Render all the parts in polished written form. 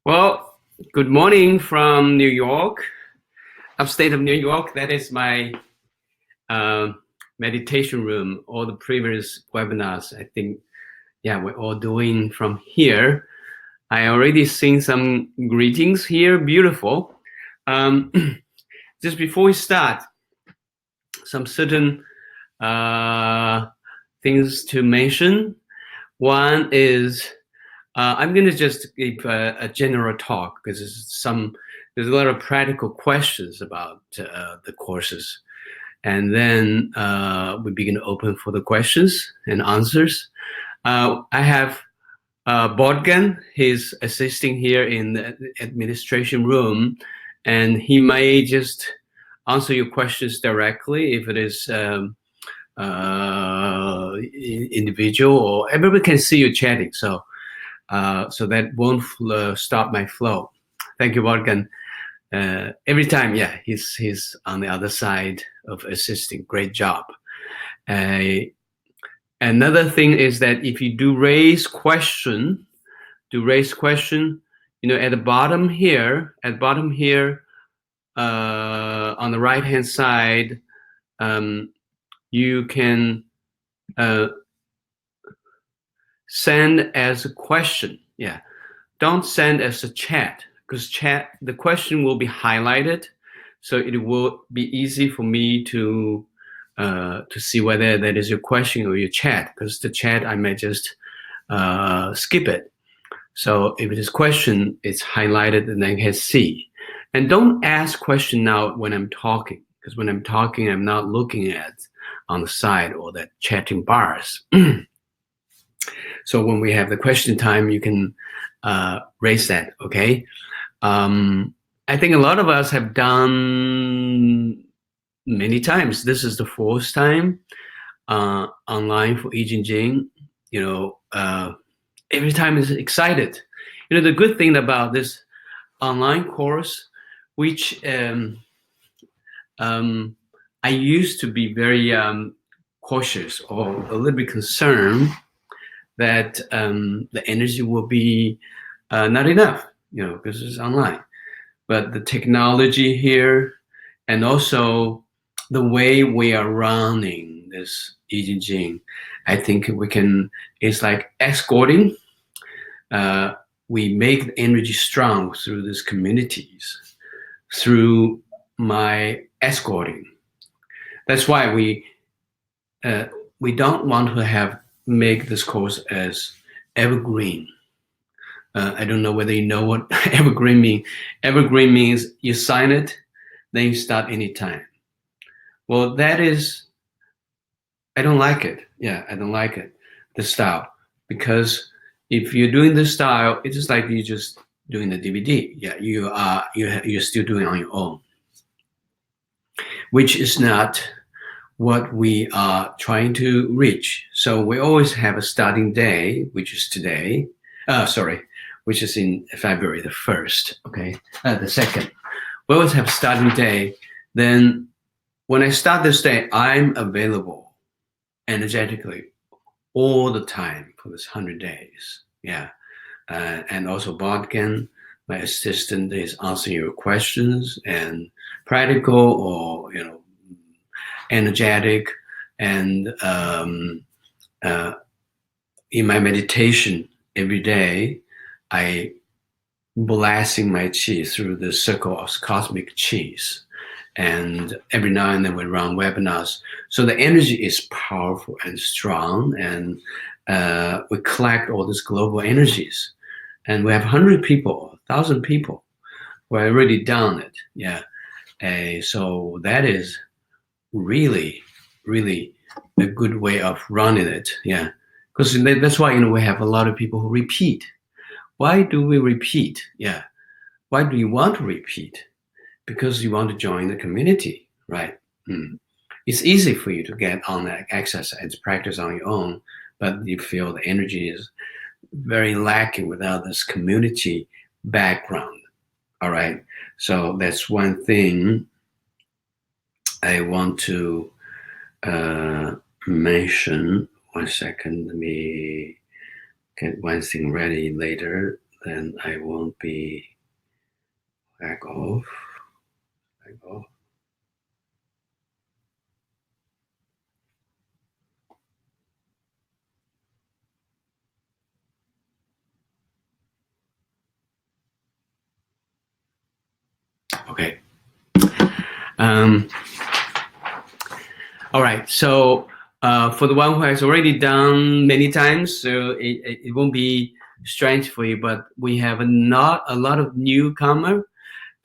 Well, good morning from New York, upstate of New York. That is my uh, meditation room. All the previous webinars, I think, yeah, we're all doing from here. I already seen some greetings here. Beautiful. Um, just before we start, some certain things to mention. One is I'm going to just give a general talk because there's a lot of practical questions about the courses, and then we begin to open for the questions and answers. I have Bodgan. He's assisting here in the administration room, and he may just answer your questions directly if it is individual, or everybody can see you chatting. So that won't stop my flow. Thank you, Morgan. Every time, yeah, he's on the other side of assisting. Great job. Another thing is that if you do raise question, at the bottom here, on the right hand side, you can send as a question. Yeah, don't send as a chat, because the question will be highlighted, so it will be easy for me to see whether that is your question or your chat, because the chat I may just skip it. So if it is question, it's highlighted and I can see. And don't ask question now when I'm talking, because when I'm talking, I'm not looking at on the side or that chatting bars. So when we have the question time, you can raise that, okay? I think a lot of us have done many times. This is the fourth time online for Jing. Every time is excited. The good thing about this online course, which I used to be very cautious or a little bit concerned that the energy will be not enough, because it's online. But the technology here, and also the way we are running this Jing, I think it's like escorting. We make the energy strong through these communities, through my escorting. That's why we don't want to make this course as evergreen. I don't know whether you know what evergreen means. Evergreen means you sign it, then you start anytime. Well, I don't like it. Yeah, I don't like it, the style. Because if you're doing this style, it's just like you're just doing the DVD. Yeah, you're still doing it on your own, which is not what we are trying to reach. So we always have a starting day, which is today. Which is in February the 1st, okay? The 2nd. We always have starting day. Then when I start this day, I'm available energetically all the time for this 100 days. Yeah. And also Bodkin, my assistant, is answering your questions, and practical or, energetic. And in my meditation every day, I blasting my chi through the circle of cosmic chis. And every now and then we run webinars. So the energy is powerful and strong, and we collect all these global energies. And we have 100 people, 1,000 people who have already done it. Yeah. So that is really, really a good way of running it. Yeah. Because that's why, we have a lot of people who repeat. Why do we repeat? Yeah. Why do you want to repeat? Because you want to join the community, right? It's easy for you to get on that access and practice on your own, but you feel the energy is very lacking without this community background. All right. So that's one thing I want to mention. 1 second. Let me get one thing ready later. then I won't be back off. Back off. Okay. All right. So for the one who has already done many times, so it won't be strange for you. But we have not a lot of newcomer,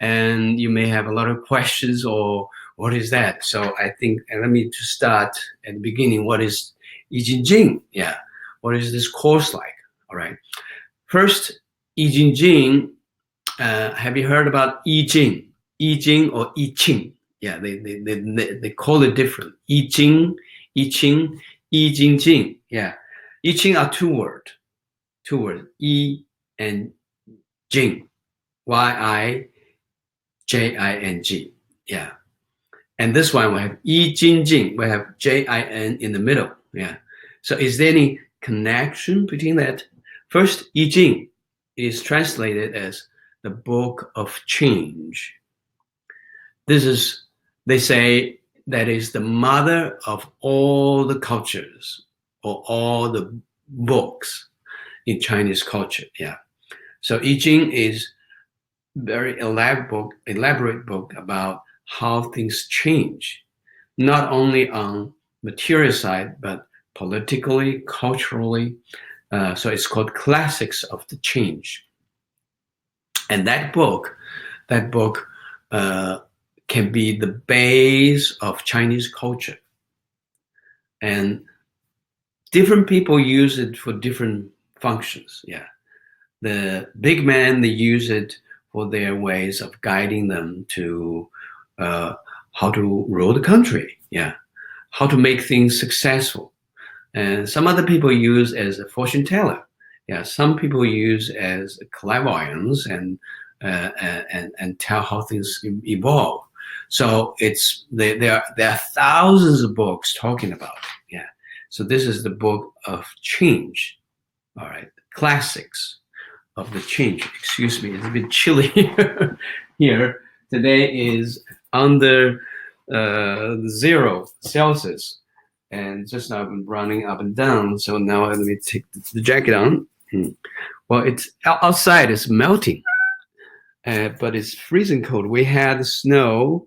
and you may have a lot of questions or what is that? So I think let me just start at the beginning. What is Jing? Yeah. What is this course like? All right. First, Jing. Have you heard about Jing? Jing or Qing? Yeah, they call it different. Jing, Jing, Jing. Yeah, Qing are two words. Yi and Jing. Yijing. Yeah. And this one we have Jing. We have Jin in the middle. Yeah. So is there any connection between that? First, Jing is translated as the book of change. This is, they say, that is the mother of all the cultures or all the books in Chinese culture. Yeah. So I Ching is very elaborate book about how things change, not only on material side, but politically, culturally. So it's called Classics of the Change. And that book can be the base of Chinese culture. And different people use it for different functions. Yeah. The big men, they use it for their ways of guiding them to how to rule the country. Yeah. How to make things successful. And some other people use as a fortune teller. Yeah. Some people use as clairvoyance and tell how things evolve. So it's there are thousands of books talking about it. Yeah. So this is the book of change. All right. Classics of the change. Excuse me, it's a bit chilly here. Today is under 0 Celsius. And just now I've been running up and down. So now let me take the jacket on. Well, it's outside, it's melting. But it's freezing cold. We had snow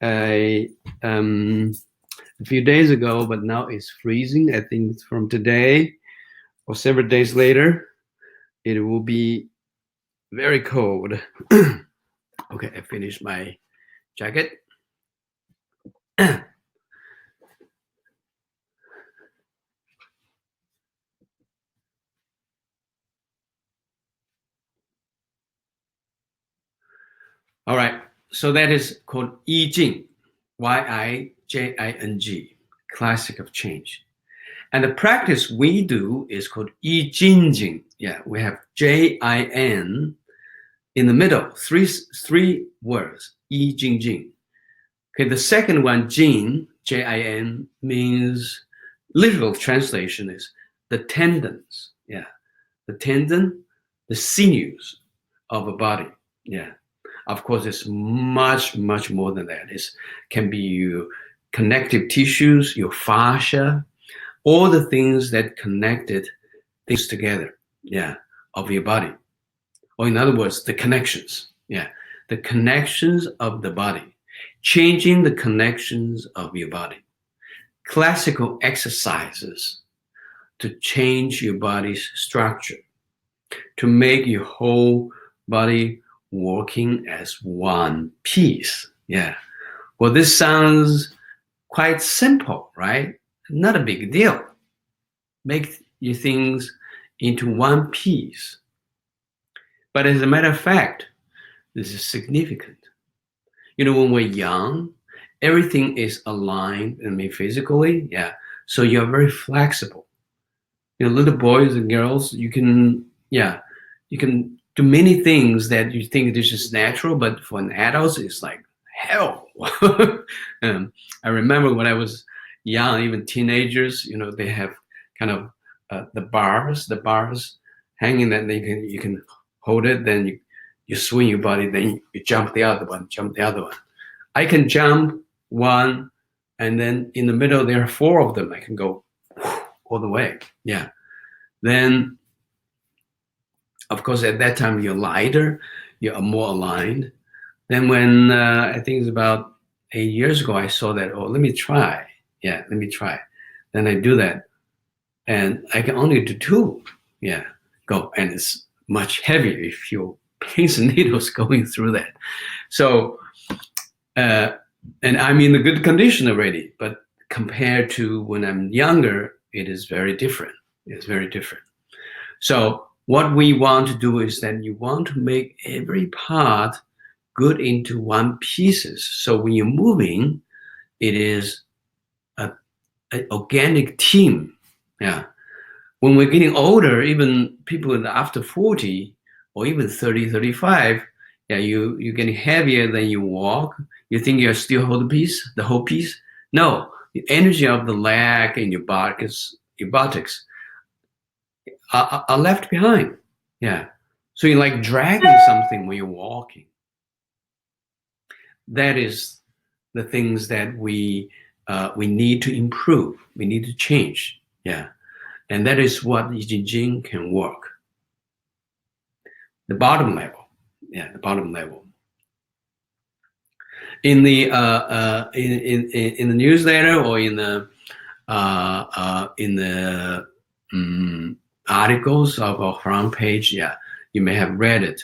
a few days ago, but now it's freezing. I think from today or several days later, it will be very cold. Okay, I finished my jacket. All right, so that is called I Jing, Yijing, classic of change. And the practice we do is called I Jing. Yeah, we have Jin in the middle, three words, I Jing. Okay, the second one, Jing, Jin, means literal translation is the tendons. Yeah, the tendon, the sinews of a body. Yeah. Of course, it's much more than that. It can be your connective tissues, your fascia, all the things that connected things together, yeah, of your body. Or in other words, the connections, yeah, the connections of the body, changing the connections of your body. Classical exercises to change your body's structure, to make your whole body working as one piece. Yeah. Well, this sounds quite simple, right? Not a big deal. Make your things into one piece. But as a matter of fact, this is significant. You know, when we're young, everything is aligned, I mean, physically, yeah. So you're very flexible. You know, little boys and girls, you can do many things that you think this is natural, but for an adult, it's like hell. I remember when I was young, even teenagers, you know, they have kind of the bars hanging that you can hold it, then you swing your body, then you jump the other one, jump the other one. I can jump one, and then in the middle there are 4 of them. I can go all the way. Yeah. Then, of course, at that time you're lighter, you are more aligned. Then when I think it's about 8 years ago, I saw that, oh, let me try. Yeah, let me try. Then I do that, and I can only do 2. Yeah, go, and it's much heavier if you pins and needles going through that. So, and I'm in a good condition already, but compared to when I'm younger, it is very different. It's very different. So what we want to do is that you want to make every part good into one pieces. So when you're moving, it is an organic team. Yeah. When we're getting older, even people after 40 or even 30, 35, yeah, you're getting heavier than you walk. You think you still hold the whole piece? No, the energy of the leg and your buttocks are left behind. Yeah. So you're like dragging something when you're walking. That is the things that we need to improve. We need to change. Yeah. And that is what Jing can work. The bottom level. Yeah, the bottom level. In the in the newsletter or in the articles of our front page, yeah, you may have read it.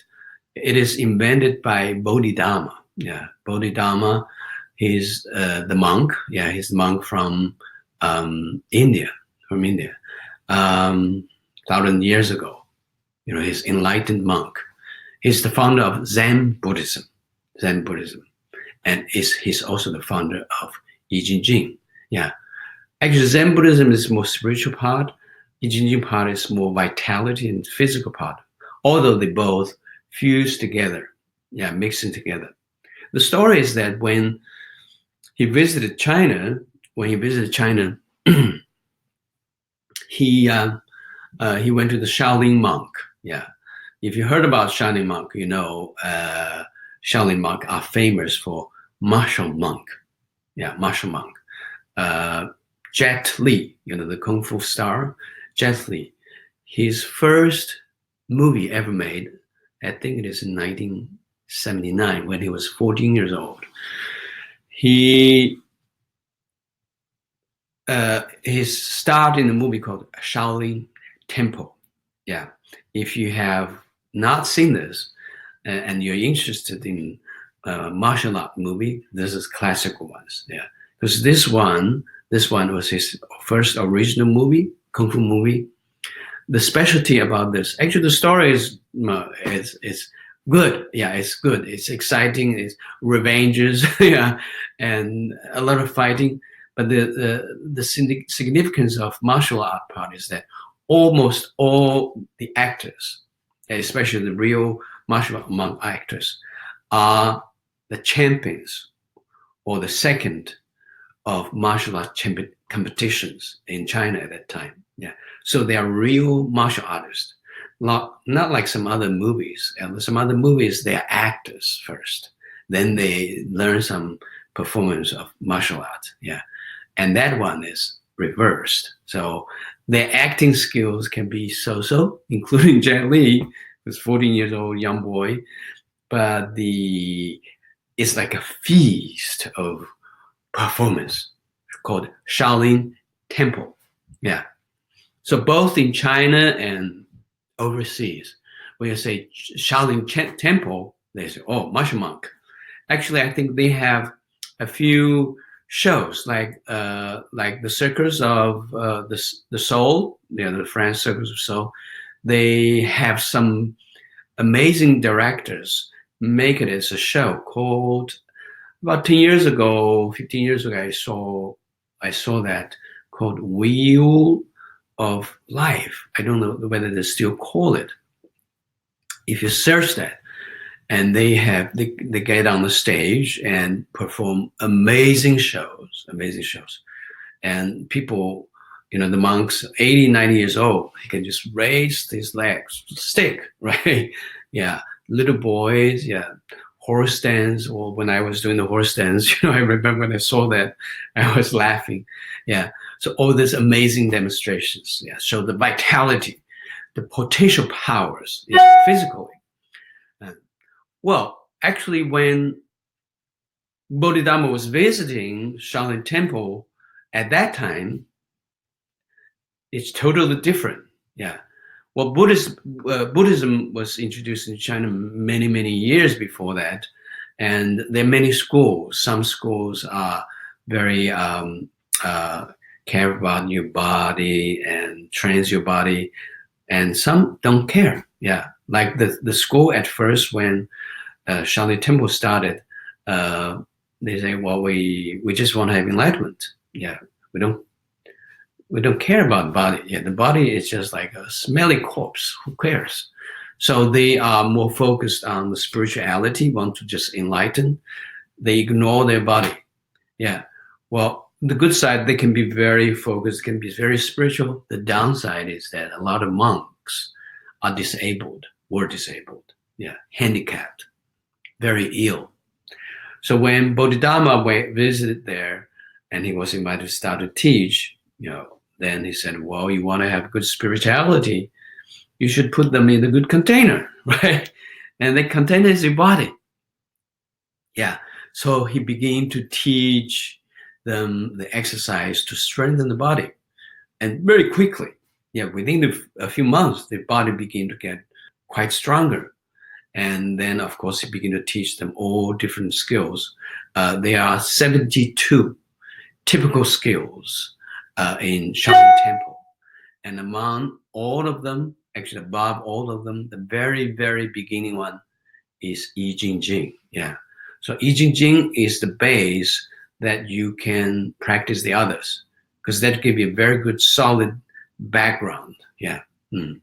It is invented by Bodhidharma. Yeah, Bodhidharma, he's the monk. Yeah, he's the monk from India. 1,000 years ago. You know, he's enlightened monk. He's the founder of Zen Buddhism. And he's also the founder of Jing. Yeah. Actually, Zen Buddhism is more spiritual part. Jing part is more vitality and physical part. Although they both fuse together. Yeah, mixing together. The story is that when he visited China, he went to the Shaolin monk. Yeah. If you heard about Shaolin monk, you know Shaolin monk are famous for martial monk. Yeah, martial monk. Jet Li, you know, the Kung Fu star, Jet Li. His first movie ever made, I think it is in 1979 when he was 14 years old. His start in a movie called Shaolin Temple. Yeah, if you have not seen this and you're interested in martial art movie, this is classical ones. Yeah, because this one was his first original movie, kung fu movie. The specialty about this, actually, the story is good. Yeah, it's good. It's exciting. It's revenges. Yeah, and a lot of fighting. But the significance of martial art part is that almost all the actors, especially the real martial art actors, are the champions or the second of martial arts competitions in China at that time. Yeah, so they are real martial artists, not like some other movies. Some other movies, they are actors first, then they learn some performance of martial arts. Yeah, and that one is reversed. So their acting skills can be so-so, including Jet Li, who's 14 years old, young boy, but it's like a feast of performance called Shaolin Temple. Yeah. So both in China and overseas, when you say Shaolin Temple, they say, oh, martial monk. Actually, I think they have a few shows like the Circus of the Soul, the French Circus of Soul. They have some amazing directors make it as a show called, about 10 years ago, 15 years ago, I saw that called Wheel of Life. I don't know whether they still call it. If you search that, and they get on the stage and perform amazing shows. And people, you know, the monks, 80, 90 years old, he can just raise his legs, stick, right? Yeah, little boys, yeah, horse dance. Or when I was doing the horse dance, I remember when I saw that, I was laughing. Yeah, so all these amazing demonstrations, yeah, show the vitality, the potential powers, yeah, physically. Uh, well, actually, when Bodhidharma was visiting Shaolin Temple at that time, it's totally different. Yeah. Well, Buddhism was introduced in China many, many years before that. And there are many schools. Some schools are very care about your body and trains your body, and some don't care. Yeah. Like the school at first, when Shaolin Temple started, uh, they say, well, we just want to have enlightenment. Yeah. We don't we don't care about body. Yeah, the body is just like a smelly corpse. Who cares? So they are more focused on the spirituality, want to just enlighten. They ignore their body. Yeah. Well, the good side, they can be very focused, can be very spiritual. The downside is that a lot of monks are disabled, were disabled. Yeah, handicapped, very ill. So when Bodhidharma visited there, and he was invited to start to teach, then he said, well, you want to have good spirituality, you should put them in a good container, right? And the container is your body. Yeah. So he began to teach them the exercise to strengthen the body. And very quickly, yeah, within a few months, the body began to get quite stronger. And then, of course, he began to teach them all different skills. There are 72 typical skills in Shaolin Temple. And among all of them, actually above all of them, the very, very beginning one is Jing. Yeah. So Jing is the base that you can practice the others, because that give you a very good solid background. Yeah. Mm.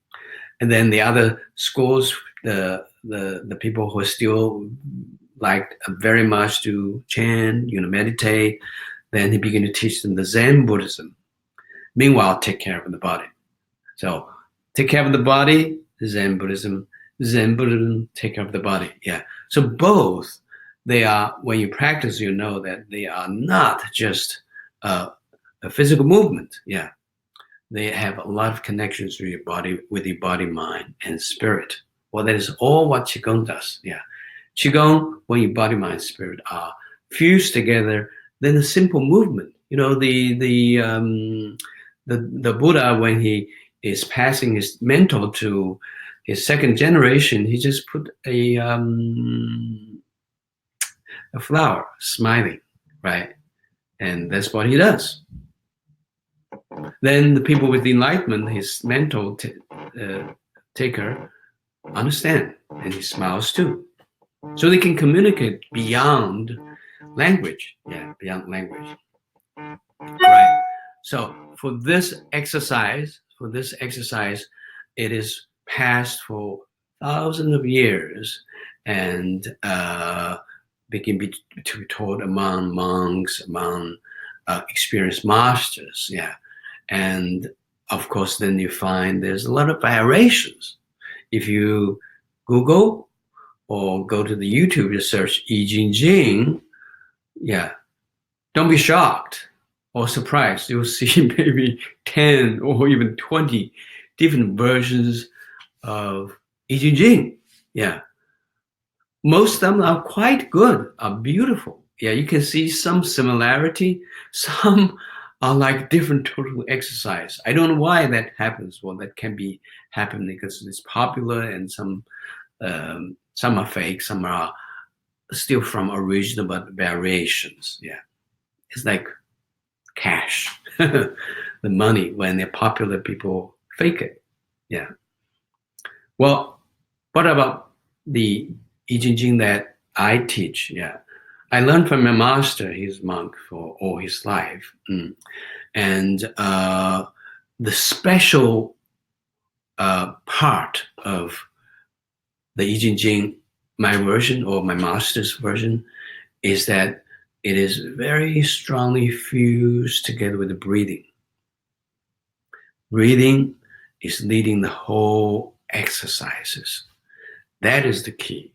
And then the other schools, the people who still like very much to chant, meditate, then he began to teach them the Zen Buddhism. Meanwhile, take care of the body. So take care of the body, Zen Buddhism, take care of the body. Yeah. So both, they are, when you practice, you know that they are not just a physical movement. Yeah. They have a lot of connections with your body, mind, and spirit. Well, that is all what Qigong does. Yeah. Qigong, when your body, mind, spirit are fused together, then a simple movement. The Buddha, when he is passing his mentor to his second generation, he just put a flower, smiling, right? And that's what he does. Then the people with enlightenment, his mentor taker, understand, and he smiles too. So they can communicate beyond language. Yeah, beyond language. Right. So for this exercise, it is passed for thousands of years, and begin to be taught among monks, among experienced masters. Yeah, and of course, then you find there's a lot of variations. If you Google or go to the YouTube, you search Jing, yeah, don't be shocked or surprised. You'll see maybe 10 or even 20 different versions of Jing. Yeah. Most of them are quite good, are beautiful. Yeah, you can see some similarity. Some are like different total exercise. I don't know why that happens. Well, that can be happening because it's popular, and some are fake, some are still from original, but variations. Yeah. It's like cash, the money. When they're popular, people fake it. Yeah. Well, what about the I Ching that I teach? Yeah. I learned from my master, he's a monk for all his life. And the special part of the I Ching, my version or my master's version, is that it is very strongly fused together with the breathing. Breathing is leading the whole exercises. That is the key.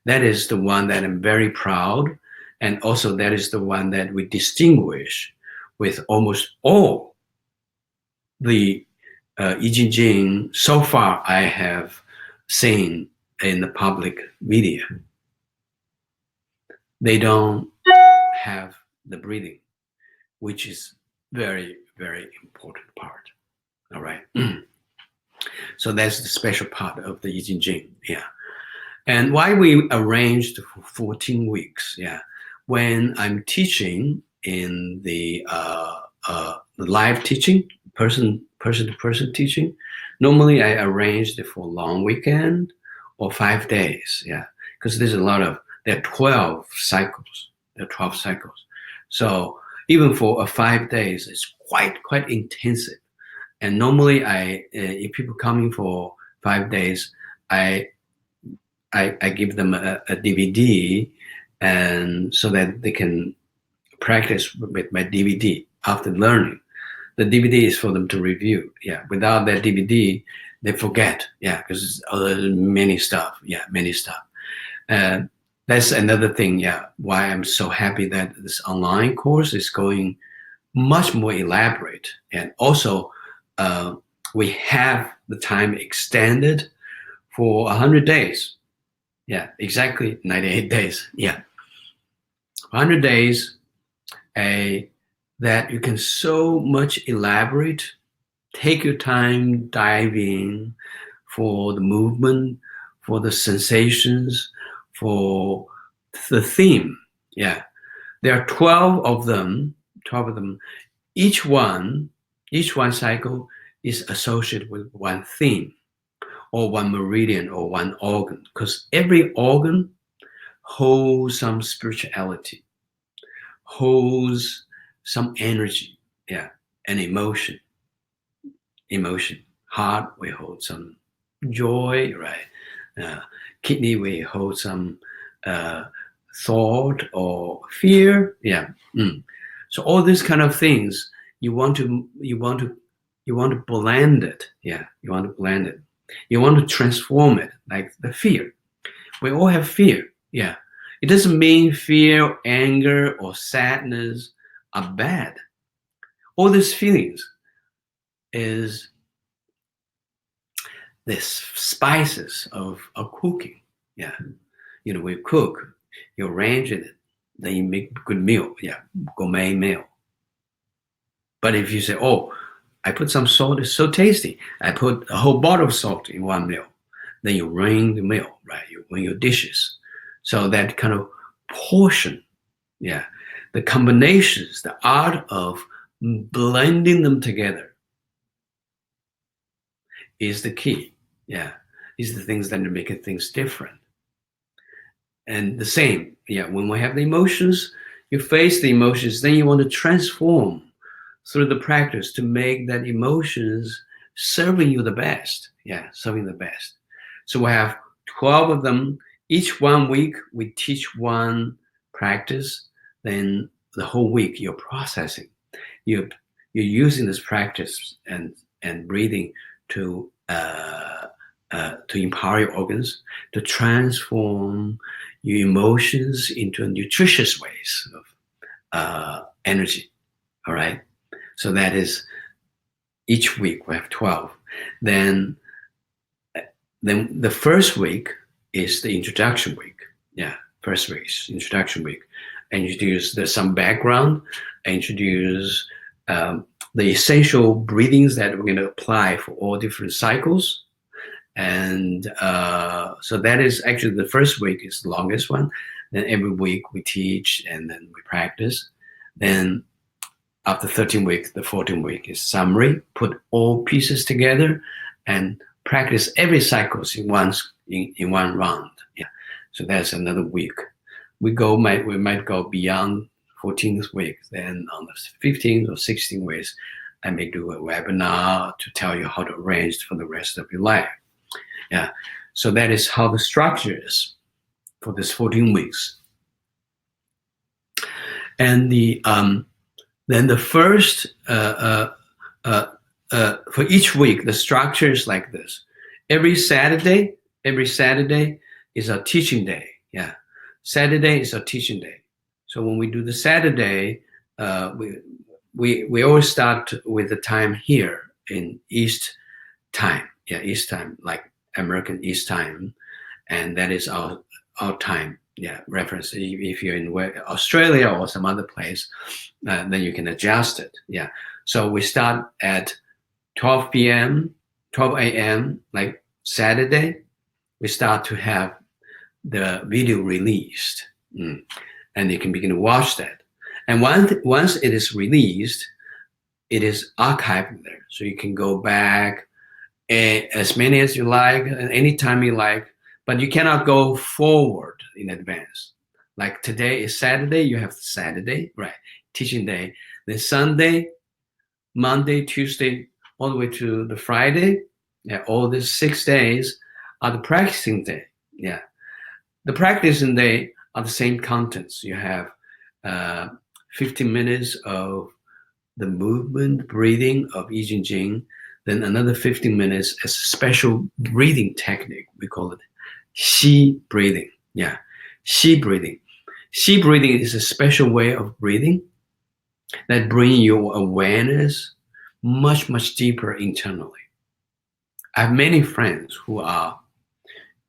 That is the one that I'm very proud. And also that is the one that we distinguish with almost all the Jing so far I have seen in the public media. They don't have the breathing, which is very, very important part. All right. So that's the special part of the Jing. Yeah. And why we arranged for 14 weeks. Yeah. When I'm teaching in the live teaching, person to person teaching, normally I arranged it for long weekend or 5 days. Yeah. Because there are 12 cycles. There are 12 cycles. So even for 5 days, it's quite intensive. And normally if people coming for 5 days, I give them a DVD, and so that they can practice with my DVD after learning. The DVD is for them to review. Yeah, without that DVD, they forget. Yeah, because many stuff. Yeah, many stuff. That's another thing. Yeah, why I'm so happy that this online course is going much more elaborate, and also we have the time extended for 100 days. Yeah, exactly 98 days. Yeah, 100 days. That you can so much elaborate. Take your time, dive in for the movement, for the sensations, for the theme. Yeah, there are 12 of them. 12 of them. Each one cycle is associated with one theme, or one meridian, or one organ, because every organ holds some spirituality, holds some energy, yeah, and emotion. Heart we hold some joy, right? Kidney we hold some thought or fear, yeah. So all these kind of things you want to blend it, yeah. You want to blend it. You want to transform it, like the fear. We all have fear, yeah. It doesn't mean fear, anger, or sadness are bad. All these feelings is the spices of cooking. Yeah, we cook, you arrange it, then you make good meal. Yeah, gourmet meal. But if you say, "Oh, I put some salt, it's so tasty. I put a whole bottle of salt in one meal," then you ruin the meal, right? You ruin your dishes. So that kind of portion, yeah, the combinations, the art of blending them together is the key. Yeah, these are the things that make things different. And the same, yeah, when we have the emotions, you face the emotions, then you want to transform through the practice to make that emotions serving you the best. Yeah, serving the best. So we have 12 of them. Each 1 week, we teach one practice. Then the whole week, you're processing. You're using this practice and breathing to empower your organs, to transform your emotions into nutritious ways of energy. All right. So that is each week we have 12. Then the first week is the introduction week. Yeah, first week is introduction week. There's some background, introduce the essential breathings that we're going to apply for all different cycles. And so that is actually the first week is the longest one. Then every week we teach and then we practice. Then after 13 weeks, the 14th week is summary, put all pieces together and practice every cycles in one round. Yeah. So that's another week. We might go beyond 14th week. Then on the 15th or 16th weeks, I may do a webinar to tell you how to arrange for the rest of your life. Yeah. So that is how the structure is for this 14 weeks. And then the first for each week, the structure is like this. Every Saturday every Saturday is a teaching day. Yeah, Saturday is a teaching day. So when we do the Saturday, we always start with the time here in East time. Yeah, East time, like American East time, and that is our time. Yeah, reference. If you're in Australia or some other place, then you can adjust it. Yeah. So we start at 12 p.m., 12 a.m., like Saturday. We start to have the video released, and you can begin to watch that. And once it is released, it is archived there, so you can go back as many as you like, anytime you like, but you cannot go forward in advance. Like today is Saturday, you have Saturday, right? Teaching day. Then Sunday, Monday, Tuesday, all the way to the Friday. Yeah, all these 6 days are the practicing day. Yeah. The practicing day are the same contents. You have 15 minutes of the movement, breathing of I Ching Jing, then another 15 minutes as a special breathing technique. We call it Xi breathing. Yeah, Xi breathing. Xi breathing is a special way of breathing that brings your awareness much, much deeper internally. I have many friends who are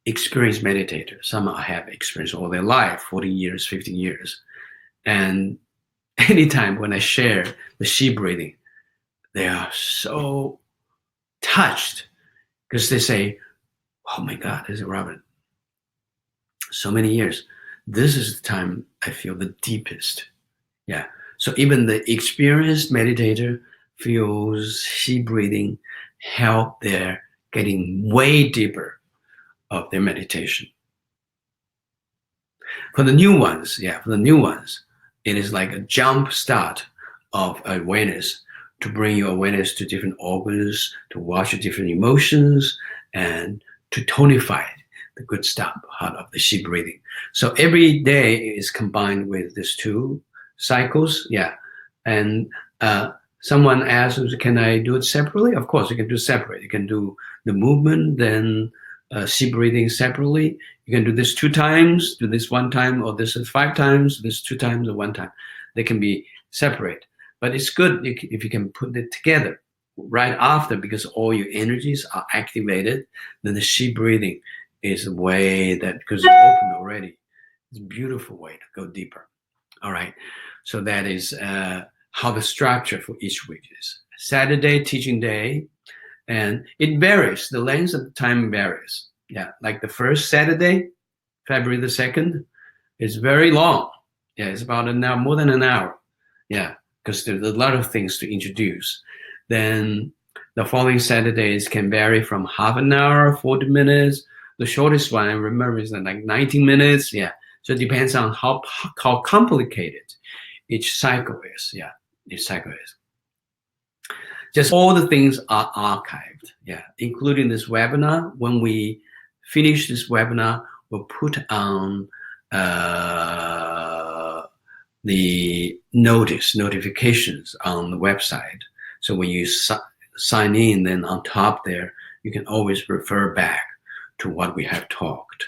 experienced meditators. Some have experience all their life, 40 years, 15 years. And anytime when I share the Xi breathing, they are so touched because they say, oh my God, this is Robert. So many years. This is the time I feel the deepest. Yeah. So even the experienced meditator feels Xi breathing help their getting way deeper of their meditation. For the new ones, it is like a jump start of awareness to bring your awareness to different organs, to watch different emotions, and to tonify the good stuff out of the Xi breathing. So every day is combined with these two cycles. Yeah. And someone asks, can I do it separately? Of course, you can do it separate. You can do the movement, then Xi breathing separately. You can do this 2 times, do this 1 time, or this is 5 times, this 2 times or 1 time. They can be separate. But it's good if you can put it together right after, because all your energies are activated. Then the Xi breathing is a way that, because it's open already, it's a beautiful way to go deeper. All right. So that is how the structure for each week is. Saturday, teaching day, and it varies. The length of the time varies. Yeah. Like the first Saturday, February the 2nd, is very long. Yeah. It's about an hour, more than an hour. Yeah. Because there's a lot of things to introduce. Then the following Saturdays can vary from half an hour, 40 minutes. The shortest one I remember is like 19 minutes. Yeah. So it depends on how complicated each cycle is. Yeah. Each cycle is. Just all the things are archived. Yeah. Including this webinar. When we finish this webinar, we'll put on the notifications on the website. So when you sign in, then on top there, you can always refer back to what we have talked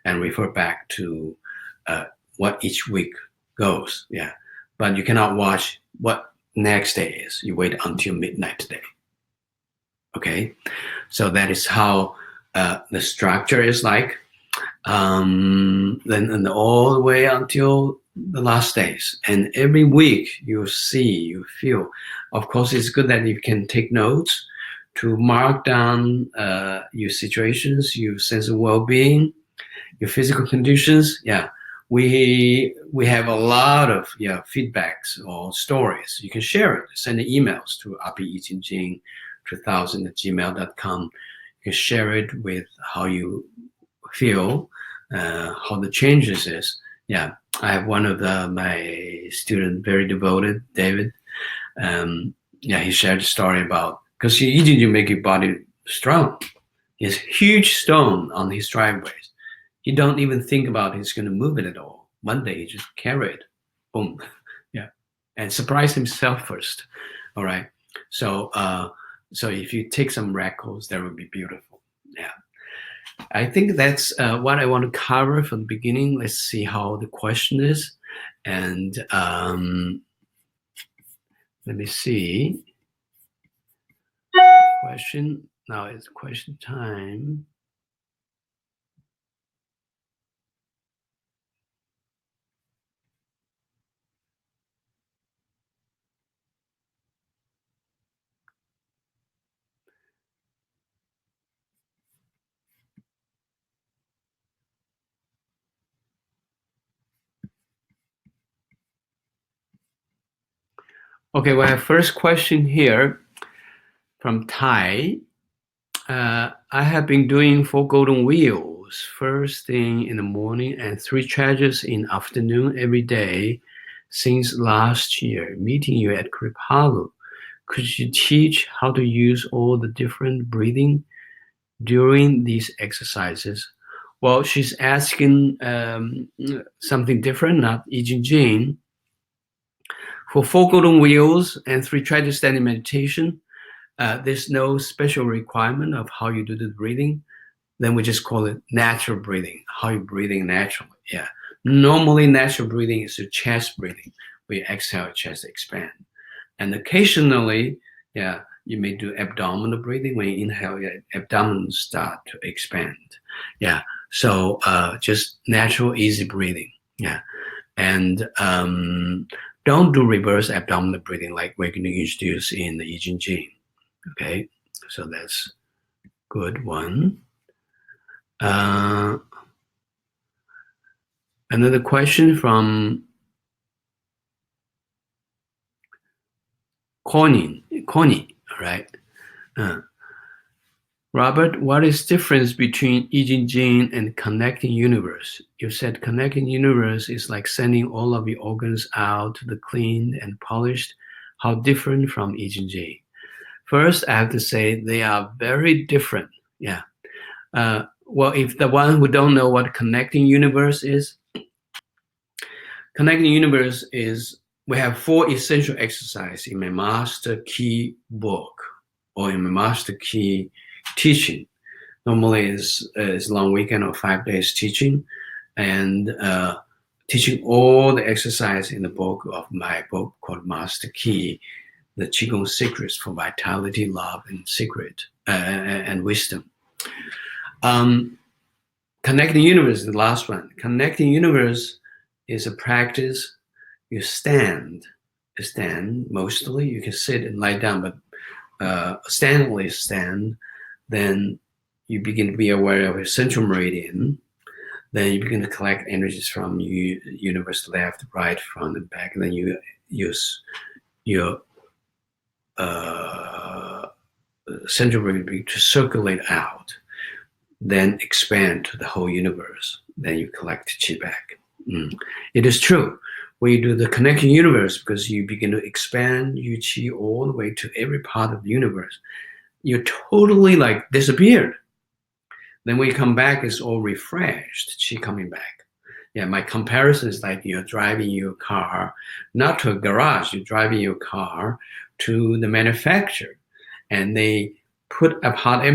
and refer back to what each week goes. Yeah. But you cannot watch what next day is. You wait until midnight today. Okay. So that is how the structure is like. Then and all the way until the last days, and every week you see, you feel. Of course, it's good that you can take notes to mark down your situations, your sense of well-being, your physical conditions. Yeah, we have a lot of feedbacks or stories. You can share it. Send emails to rpijing2000@gmail.com. You can share it with how you feel, how the changes is. Yeah, I have one of my students, very devoted, David. He shared a story about, because you make your body strong. He has huge stone on his driveways. He don't even think about he's going to move it at all. One day he just carry it, boom, yeah, and surprise himself first. All right, so if you take some records, that would be beautiful. Yeah. I think that's what I want to cover from the beginning. Let's see how the question is. And let me see. Question. Now it's question time. Okay, we have first question here from Thai. I have been doing 4 golden wheels, first thing in the morning and 3 charges in afternoon every day since last year, meeting you at Kripalu. Could you teach how to use all the different breathing during these exercises? Well, she's asking something different, not I Ching Jing. For 4 golden wheels and 3 charges standing meditation, there's no special requirement of how you do the breathing. Then we just call it natural breathing, how you're breathing naturally. Yeah. Normally, natural breathing is your chest breathing, where you exhale, chest expand. And occasionally, yeah, you may do abdominal breathing. When you inhale, your abdomen start to expand. Yeah. So just natural, easy breathing. Yeah. And don't do reverse abdominal breathing like we're going to introduce in the I Ching Jing. Okay. So that's good one. Another question from Connie, all right. Robert, what is difference between I Ching Jing and connecting universe? You said connecting universe is like sending all of your organs out to the clean and polished. How different from I Ching Jing? First, I have to say they are very different. Yeah. Well, if the one who don't know what connecting universe is, connecting universe is we have 4 essential exercises in my master key book or in my master key teaching. Normally is long weekend or 5 days teaching and teaching all the exercise in the book of my book called Master Key, the Qigong secrets for vitality, love, and secret and wisdom. Connecting universe is the last one. Connecting universe is a practice. You stand mostly. You can sit and lie down, but stand. Then you begin to be aware of your central meridian. Then you begin to collect energies from universe left, right, front, and back. And then you use your central meridian to circulate out. Then expand to the whole universe. Then you collect chi back. It is true. When you do the connecting universe, because you begin to expand your chi all the way to every part of the universe, you're totally like disappeared. Then when you come back, it's all refreshed, chi coming back. Yeah, my comparison is like you're driving your car, not to a garage, you're driving your car to the manufacturer, and they put apart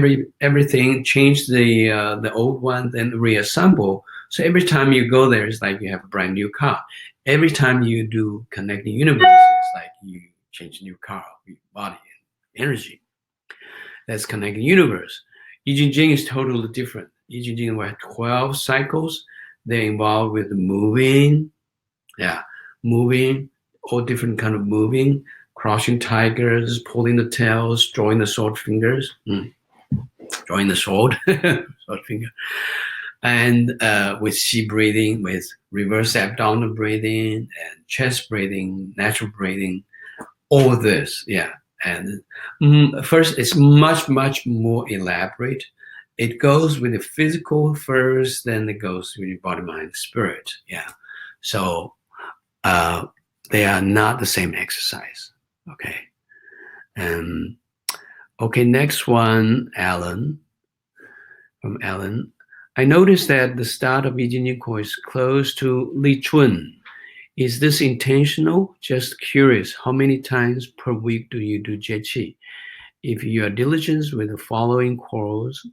everything, change the old one, then reassemble. So every time you go there, it's like you have a brand new car. Every time you do connecting universe, it's like you change a new car, your body and energy. That's connecting universe. I Ching Jing is totally different. I Ching Jing, we have 12 cycles. They're involved with moving, moving, all different kind of moving, crouching tigers, pulling the tails, drawing the sword fingers, drawing the sword, sword finger, and with chi breathing, with reverse abdominal breathing, and chest breathing, natural breathing, all this, yeah. And first, it's much, much more elaborate. It goes with the physical first, then it goes with your body, mind, spirit. Yeah. So they are not the same exercise. Okay. Okay, next one, Alan. From Alan. I noticed that the start of I Ching Jing course is close to Li Chun. Is this intentional? Just curious, how many times per week do you do Jie Qi? If you are diligent with the following quarrels,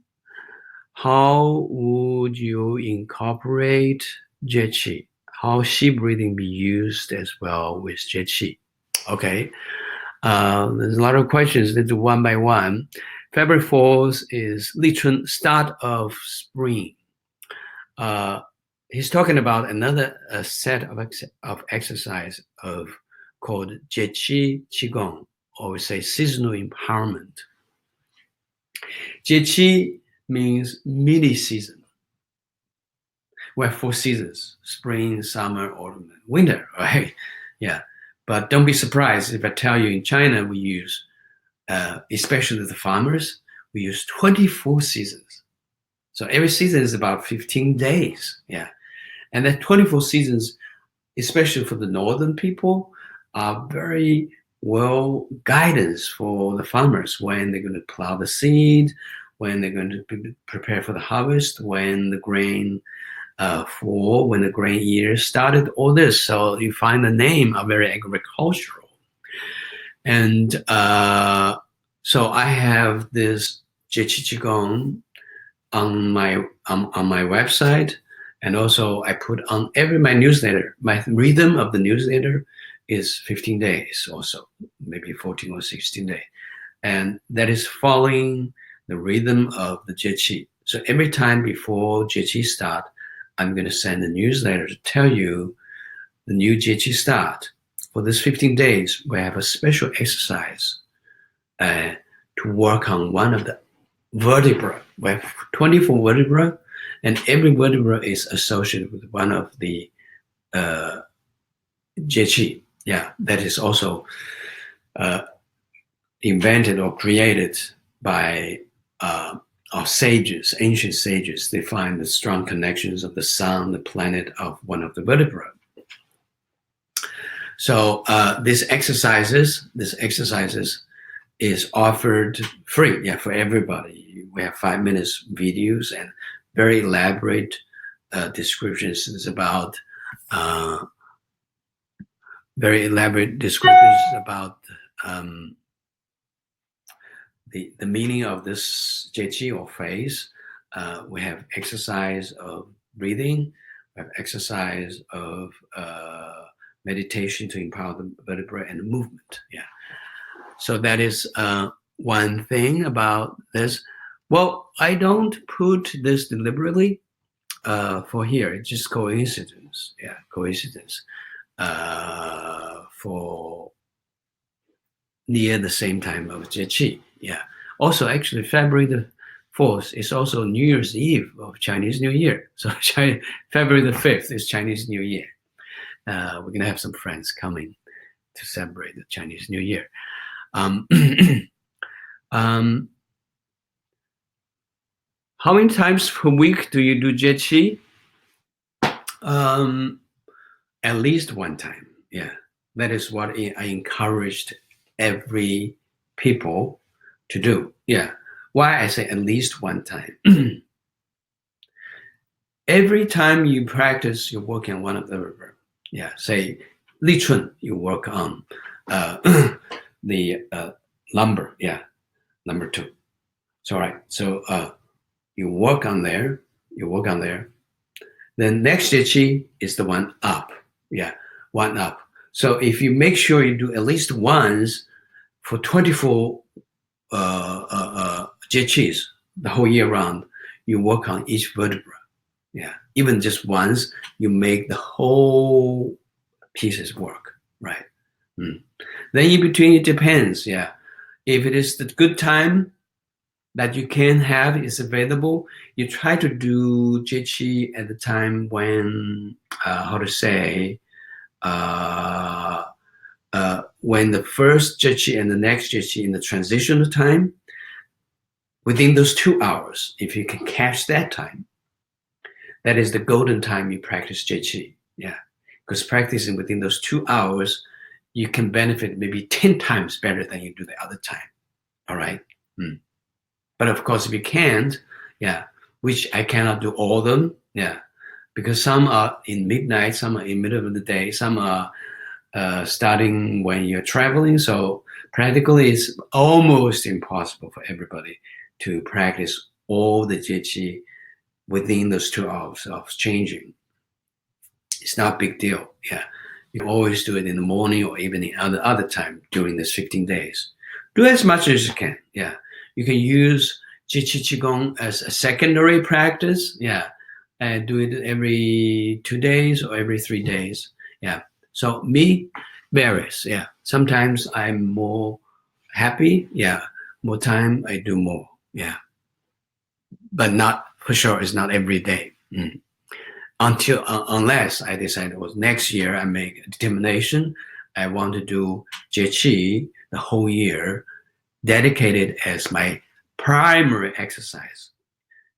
how would you incorporate Jie How sheep breathing be used as well with Jie Okay, there's a lot of questions. Let's do one by one. February 4th is Lichun, start of spring. He's talking about another set of exercise called Jie Qigong, or we say seasonal empowerment. Jie means mini season. We have 4 seasons: spring, summer, autumn, and winter, right? Yeah. But don't be surprised if I tell you in China we use, especially the farmers, we use 24 seasons. So every season is about 15 days. Yeah. And that 24 seasons, especially for the northern people, are very well guidance for the farmers when they're going to plow the seed, when they're going to prepare for the harvest, when the grain when the grain year started, all this. So you find the name are very agricultural. And so I have this Jie Qigong on my website, and also I put on my newsletter. My rhythm of the newsletter is 15 days, also maybe 14 or 16 days, and that is following the rhythm of the Jie. So every time before Jie start, I'm going to send a newsletter to tell you the new Jie start. For this 15 days, we have a special exercise to work on one of the vertebra. We have 24 vertebra, and every vertebra is associated with one of the Jie. Yeah, that is also invented or created by our sages, ancient sages. They find the strong connections of the sun, the planet, of one of the vertebrae. So these exercises is offered free, yeah, for everybody. We have 5 minutes videos and very elaborate descriptions about the meaning of this Jie or phrase. We have exercise of breathing, we have exercise of meditation to empower the vertebrae and movement. Yeah. So that is one thing about this. Well, I don't put this deliberately for here. It's just coincidence. Yeah, coincidence. For near the same time of Jie. Yeah. Also, actually, February the 4th is also New Year's Eve of Chinese New Year. So February the 5th is Chinese New Year. We're going to have some friends coming to celebrate the Chinese New Year. How many times per week do you do Jie? At least one time. Yeah. That is what I encouraged every people to do. Yeah. Why I say at least one time? Every time you practice, you're working on one of the verb. Yeah. Say Li Chun, you work on the lumber. Yeah. Number 2. So right. So you work on there. Then next Jie is the one up. Yeah. One up. So if you make sure you do at least once for 24 Jies the whole year round, you work on each vertebra. Yeah, even just once, you make the whole pieces work, right? Then in between, it depends. Yeah, if it is the good time that you can have is available, you try to do Jie at the time when when the first Jie and the next Jie in the transitional time, within those 2 hours, if you can catch that time, that is the golden time you practice Jie. Yeah, because practicing within those 2 hours, you can benefit maybe 10 times better than you do the other time. All right. But of course, if you can't, yeah, which I cannot do all of them, yeah, because some are in midnight, some are in middle of the day, some are starting when you're traveling. So practically, it's almost impossible for everybody to practice all the Jie within those 2 hours of changing. It's not a big deal. Yeah. You always do it in the morning or evening, other time during this 15 days. Do as much as you can. Yeah. You can use Qigong as a secondary practice. Yeah. And do it every 2 days or every 3 days. Yeah. So me varies. Yeah. Sometimes I'm more happy. Yeah. More time I do more. Yeah. But not for sure. It's not every day. Unless I decide it was next year, I make a determination. I want to do Jie the whole year, dedicated as my primary exercise.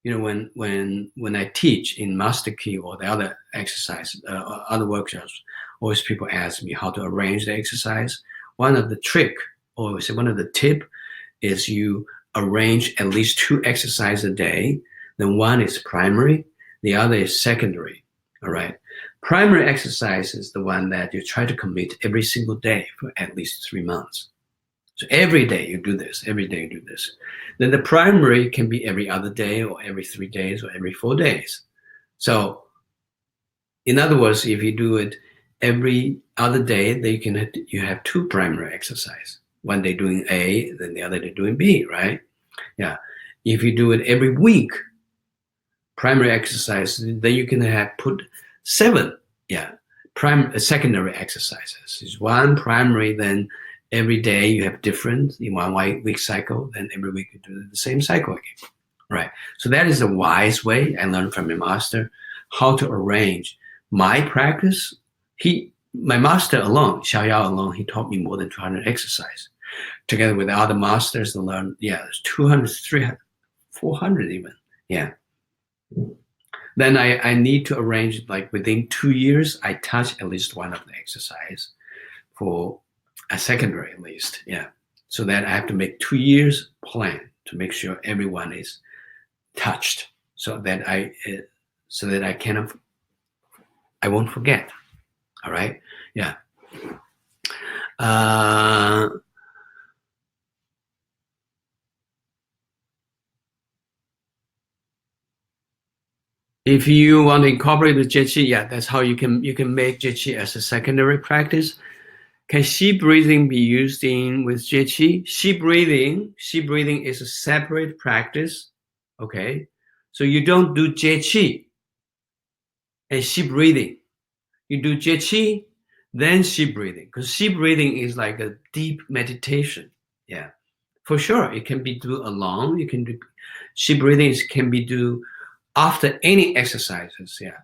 You know, when I teach in Master Key or the other exercise, other workshops, always people ask me how to arrange the exercise. One of the trick, or say one of the tip, is you arrange at least 2 exercises a day. Then one is primary, the other is secondary. All right. Primary exercise is the one that you try to commit every single day for at least 3 months. So every day you do this, every day you do this. Then the primary can be every other day or every 3 days or every 4 days. So in other words, if you do it every other day, then you have 2 primary exercise. One day doing A, then the other day doing B, right? Yeah. If you do it every week, primary exercise, then you can put 7, secondary exercises. It's 1 primary, then every day you have different in 1 week cycle, then every week you do the same cycle again, right? So that is a wise way. I learned from my master how to arrange my practice. My master alone, Xiao Yao alone, he taught me more than 200 exercises. Together with the other masters, I learned, there's 200, 300, 400 even, yeah. Then I need to arrange, like within 2 years, I touch at least one of the exercise for a secondary at least, yeah. So that I have to make 2 years plan to make sure everyone is touched, so that I won't forget. All right, yeah. If you want to incorporate the Jie, that's how you can make Jie as a secondary practice. Can Xi breathing be used in with Jie? Xi breathing is a separate practice. Okay, so you don't do Jie and Xi breathing. You do Jie, then Xi breathing, because Xi breathing is like a deep meditation. Yeah, for sure, it can be do alone. You can do Xi breathing can be do after any exercises. Yeah,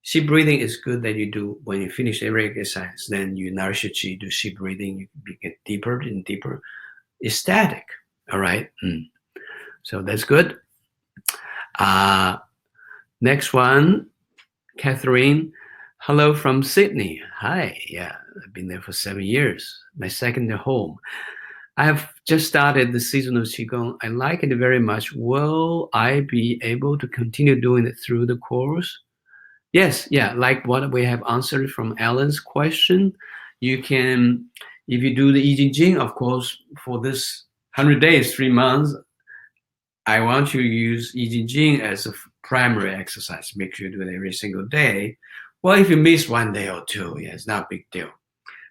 Xi breathing is good that you do when you finish every exercise. Then you nourish your qi, do Xi breathing. You get deeper and deeper. It's static. All right. So that's good. Next one, Catherine. Hello from Sydney. Hi. Yeah, I've been there for 7 years. My second home. I have just started the season of Qigong. I like it very much. Will I be able to continue doing it through the course? Yes, yeah, like what we have answered from Alan's question. You can, if you do the Jing, of course, for this 100 days, 3 months, I want you to use Jing as a primary exercise. Make sure you do it every single day. Well, if you miss 1 day or 2, yeah, it's not a big deal.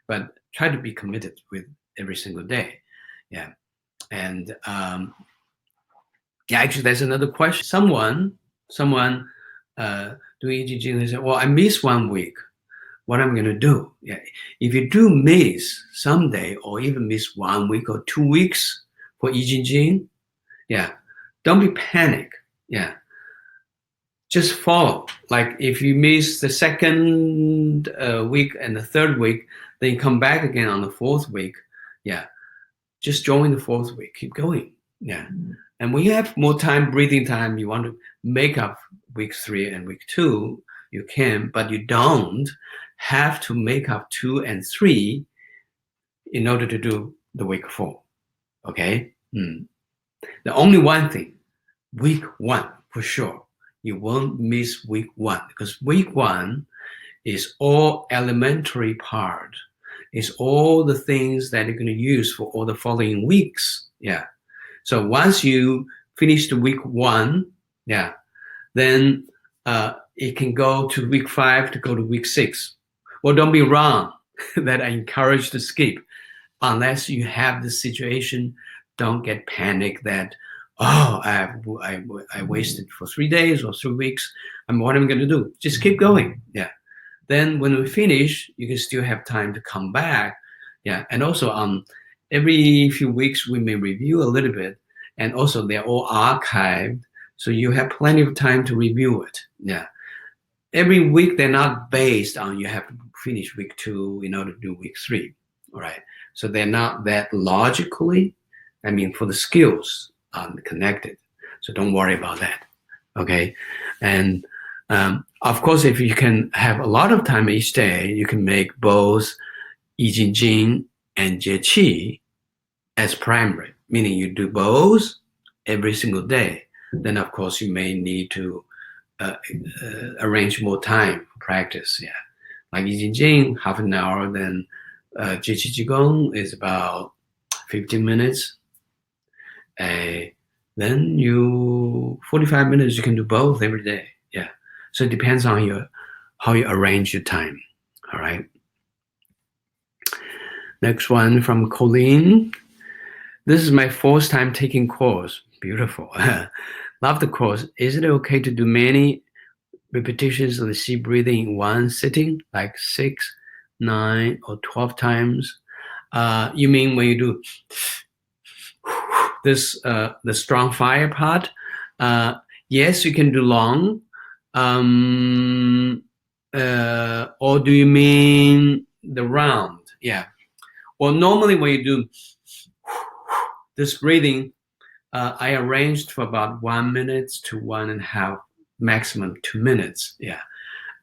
But try to be committed with every single day. Yeah. And actually, there's another question. Someone doing Jing, they say, well, I missed 1 week. What I'm going to do? Yeah. If you do miss someday or even miss 1 week or 2 weeks for Jing, yeah, don't be panic. Yeah. Just follow. Like if you miss the second week and the third week, then you come back again on the 4th week. Yeah. Just join the 4th week. Keep going. Yeah. And when you have more time, breathing time, you want to make up week 3 and week 2, you can, but you don't have to make up 2 and 3 in order to do the week 4. Okay? The only one thing, week 1, for sure, you won't miss week 1, because week 1 is all elementary part. It's all the things that you're going to use for all the following weeks. Yeah. So once you finish the week 1, yeah, then it can go to week 5 to go to week 6. Well, don't be wrong that I encourage to skip unless you have the situation. Don't get panicked that, oh, I wasted for 3 days or 3 weeks. What am I going to do? Just keep going. Yeah. Then when we finish, you can still have time to come back. Yeah. And also every few weeks we may review a little bit. And also they're all archived. So you have plenty of time to review it. Yeah. Every week they're not based on you have to finish week 2 in order to do week 3. All right. So they're not that logically, for the skills connected. So don't worry about that. Okay. And of course, if you can have a lot of time each day, you can make both Jing and Qi as primary, meaning you do both every single day. Then, of course, you may need to arrange more time for practice. Yeah, like Jing, half an hour. Then Qigong is about 15 minutes. Then 45 minutes. You can do both every day. Yeah. So it depends on how you arrange your time. All right. Next one from Colleen. This is my 4th time taking course. Beautiful. Love the course. Is it okay to do many repetitions of the Qi breathing in one sitting, like 6, 9, or 12 times? You mean when you do this, the strong fire part? Yes, you can do long. Or do you mean the round? Yeah. Well, normally when you do this breathing, I arranged for about 1 minute to 1.5, maximum 2 minutes. Yeah.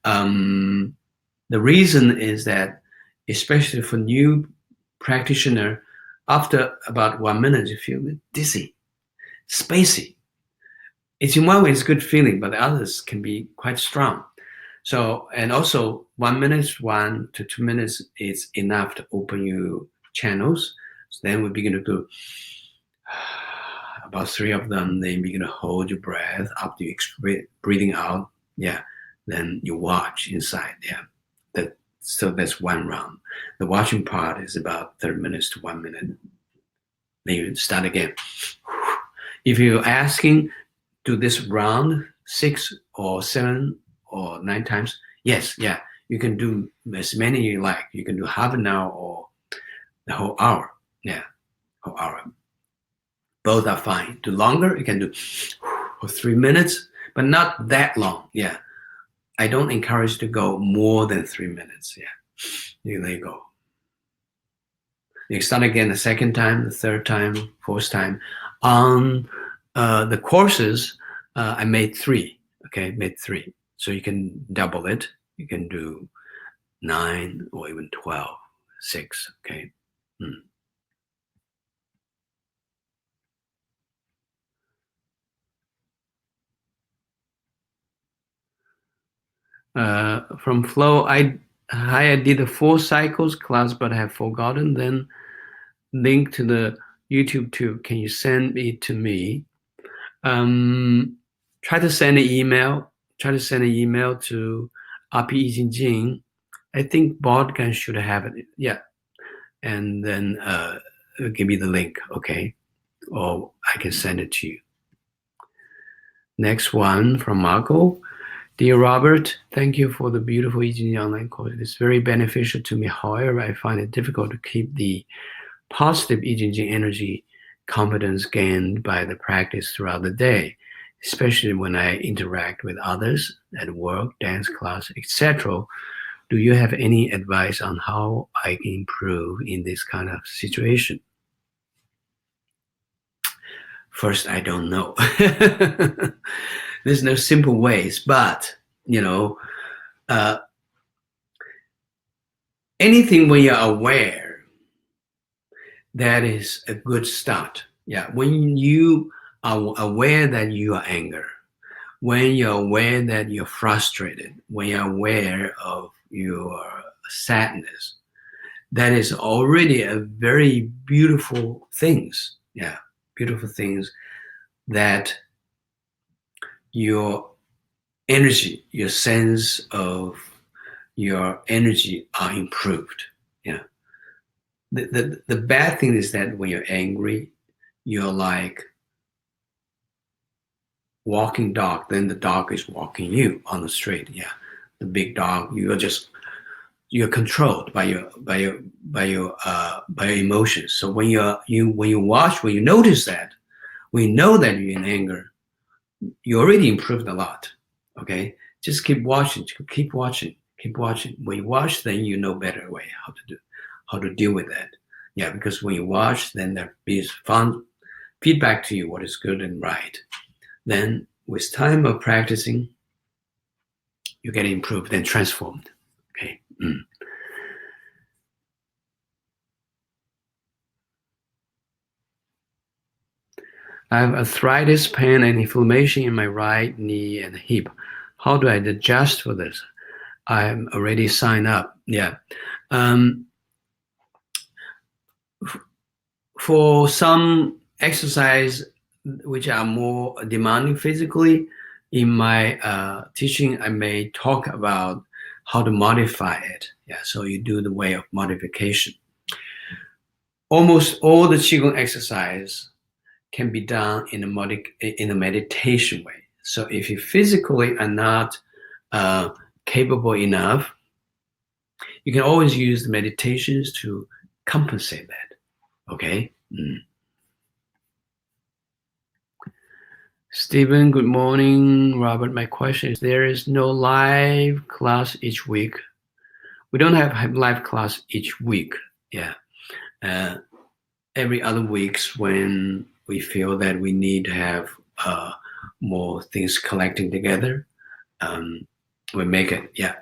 The reason is that, especially for new practitioner, after about 1 minute, you feel dizzy, spacey. It's in one way, it's a good feeling, but the others can be quite strong. So, and also 1 minute, 1 to 2 minutes is enough to open your channels. So then we begin to do about 3 of them. Then begin to hold your breath after you breathing out. Yeah. Then you watch inside. Yeah. So that's one round. The watching part is about 30 minutes to 1 minute. Then you start again. If you're asking, do this round 6 or 7 or 9 times? Yes, yeah. You can do as many you like. You can do half an hour or the whole hour. Yeah, whole hour. Both are fine. Do longer, you can do for 3 minutes, but not that long. Yeah. I don't encourage to go more than 3 minutes. Yeah. You let go. You start again the 2nd time, the 3rd time, 4th time. On the courses, I made 3. Okay, made 3. So you can double it. You can do 9 or even 12, 6. Okay. From Flow, I did the 4 cycles class, but I have forgotten. Then link to the YouTube too. Can you send it to me? Try to send an email. Try to send an email to RP Jing. I think Bodgan should have it. Yeah. And then give me the link, okay? Or I can send it to you. Next one from Marco. Dear Robert, thank you for the beautiful I Ching online course. It's very beneficial to me. However, I find it difficult to keep the positive I Ching energy confidence gained by the practice throughout the day, especially when I interact with others at work, dance class, etc. Do you have any advice on how I can improve in this kind of situation? First, I don't know. There's no simple ways, but anything when you're aware, that is a good start. Yeah, when you are aware that you are angry, when you're aware that you're frustrated, when you're aware of your sadness, that is already a very beautiful things. Yeah, beautiful things. that your energy, your sense of your energy are improved. Yeah. The bad thing is that when you're angry, you're like walking dog, then the dog is walking you on the street. Yeah. The big dog, you're controlled by your emotions. So when you notice that, when you know that you're in anger, you already improved a lot. Okay, just keep watching, keep watching, keep watching. When you watch, then you know better way how to deal with that. Yeah, because when you watch, then there is fun feedback to you what is good and right. Then with time of practicing, you get improved and transformed. Okay. I have arthritis, pain, and inflammation in my right knee and hip. How do I adjust for this? I'm already signed up. Yeah. For some exercise which are more demanding physically, in my teaching, I may talk about how to modify it. Yeah. So you do the way of modification. Almost all the Qigong exercise can be done in a meditation way. So if you physically are not capable enough, you can always use the meditations to compensate that. Okay. Stephen, good morning. Robert, my question is: there is no live class each week. We don't have live class each week. Yeah. Every other weeks when we feel that we need to have more things collecting together, we make it. Yeah.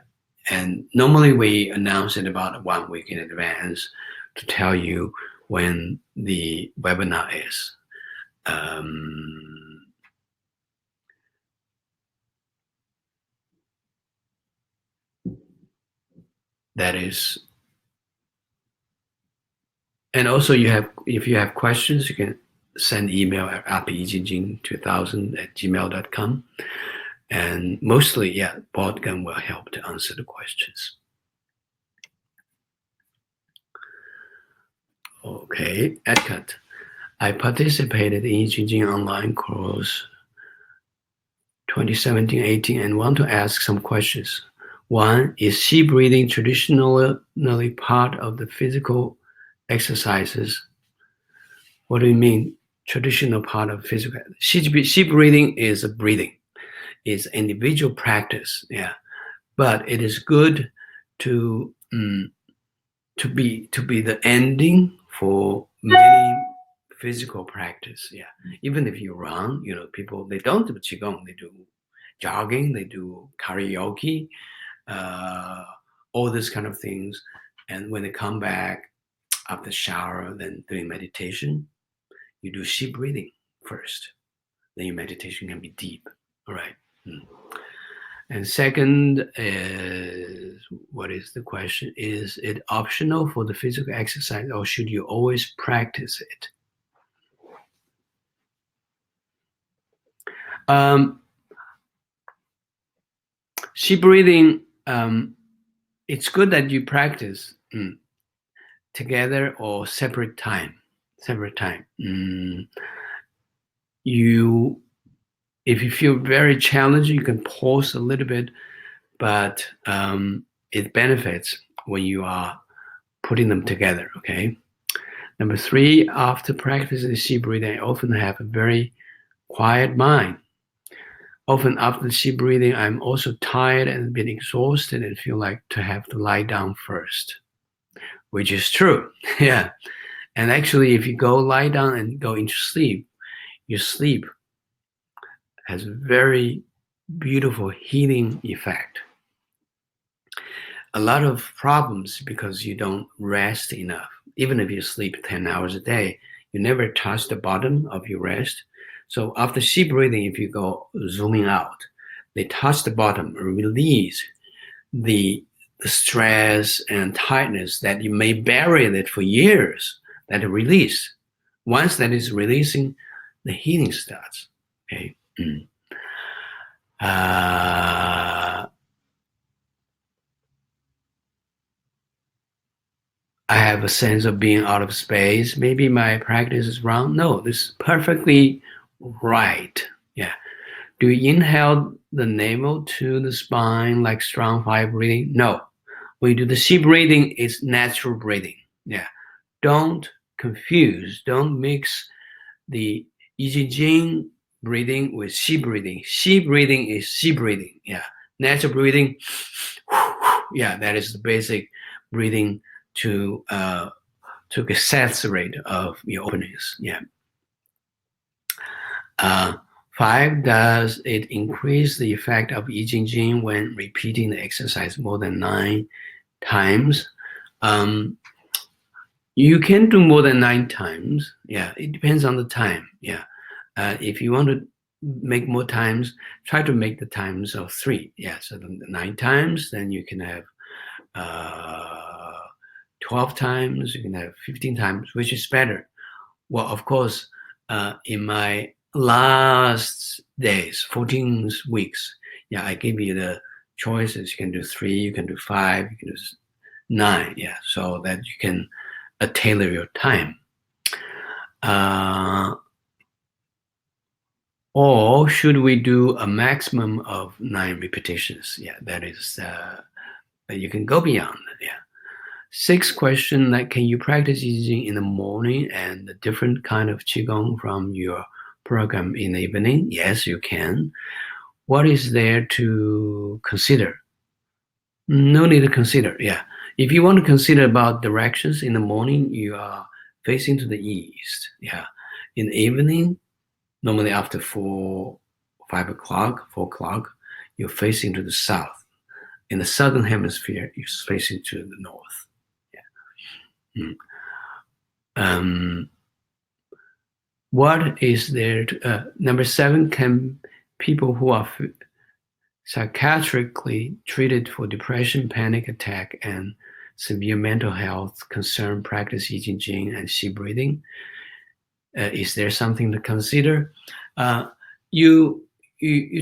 And normally we announce it about 1 week in advance to tell you when the webinar is. That is, and also if you have questions, you can send email at rpejing2000@gmail.com. And mostly, yeah, Bodgan will help to answer the questions. Okay, Edcut. I participated in Jing online course 2017-18 and want to ask some questions. One, is sea breathing traditionally part of the physical exercises? What do you mean, traditional part of physical? Sea breathing is a breathing. It's individual practice, yeah. But it is good to be the ending for many physical practice. Yeah, even if you run, people they don't do qigong, they do jogging, they do karaoke, all these kind of things. And when they come back after shower, then doing meditation, you do sea breathing first. Then your meditation can be deep. All right. And second is, what is the question? Is it optional for the physical exercise, or should you always practice it? Sea breathing, it's good that you practice together or separate time. If you feel very challenged, you can pause a little bit, but it benefits when you are putting them together. Okay. Number 3, after practicing sea breathing, I often have a very quiet mind. Often after the sea breathing, I'm also tired and a bit exhausted and feel like to have to lie down first, which is true. Yeah. And actually, if you go lie down and go into sleep, your sleep has a very beautiful healing effect. A lot of problems because you don't rest enough. Even if you sleep 10 hours a day, you never touch the bottom of your rest. So after sea breathing, if you go zooming out, they touch the bottom, release the stress and tightness that you may bury it for years, that release. Once that is releasing, the healing starts. Okay. I have a sense of being out of space. Maybe my practice is wrong. No, this is perfectly right. Yeah. Do you inhale the navel to the spine like strong fire breathing? No. When you do the Xi breathing, it's natural breathing. Yeah. Don't confuse, don't mix the Jing breathing with Xi breathing. Xi breathing is Xi breathing. Yeah. Natural breathing. Yeah, that is the basic breathing to saturate of your openings. Yeah. 5, does it increase the effect of I Ching Jing when repeating the exercise more than 9 times? You can do more than 9 times. Yeah, it depends on the time. Yeah. If you want to make more times, try to make the times of 3. Yeah, so the 9 times, then you can have 12 times, you can have 15 times, which is better. Well, of course, in my last days, 14 weeks, yeah, I give you the choices. You can do 3, you can do 5, you can do 9. Yeah, so that you can tailor your time. Or should we do a maximum of 9 repetitions? Yeah, that is, you can go beyond. Yeah. 6 question, like, can you practice using in the morning and a different kind of Qigong from your program in the evening? Yes, you can. What is there to consider? No need to consider. Yeah. If you want to consider about directions in the morning, you are facing to the east. Yeah. In the evening, normally after 5 o'clock, 4 o'clock, you're facing to the south. In the southern hemisphere, you're facing to the north. What is there to, number 7, can people who are psychiatrically treated for depression, panic attack, and severe mental health concern practice I Ching Jing and Xi breathing? Is there something to consider? You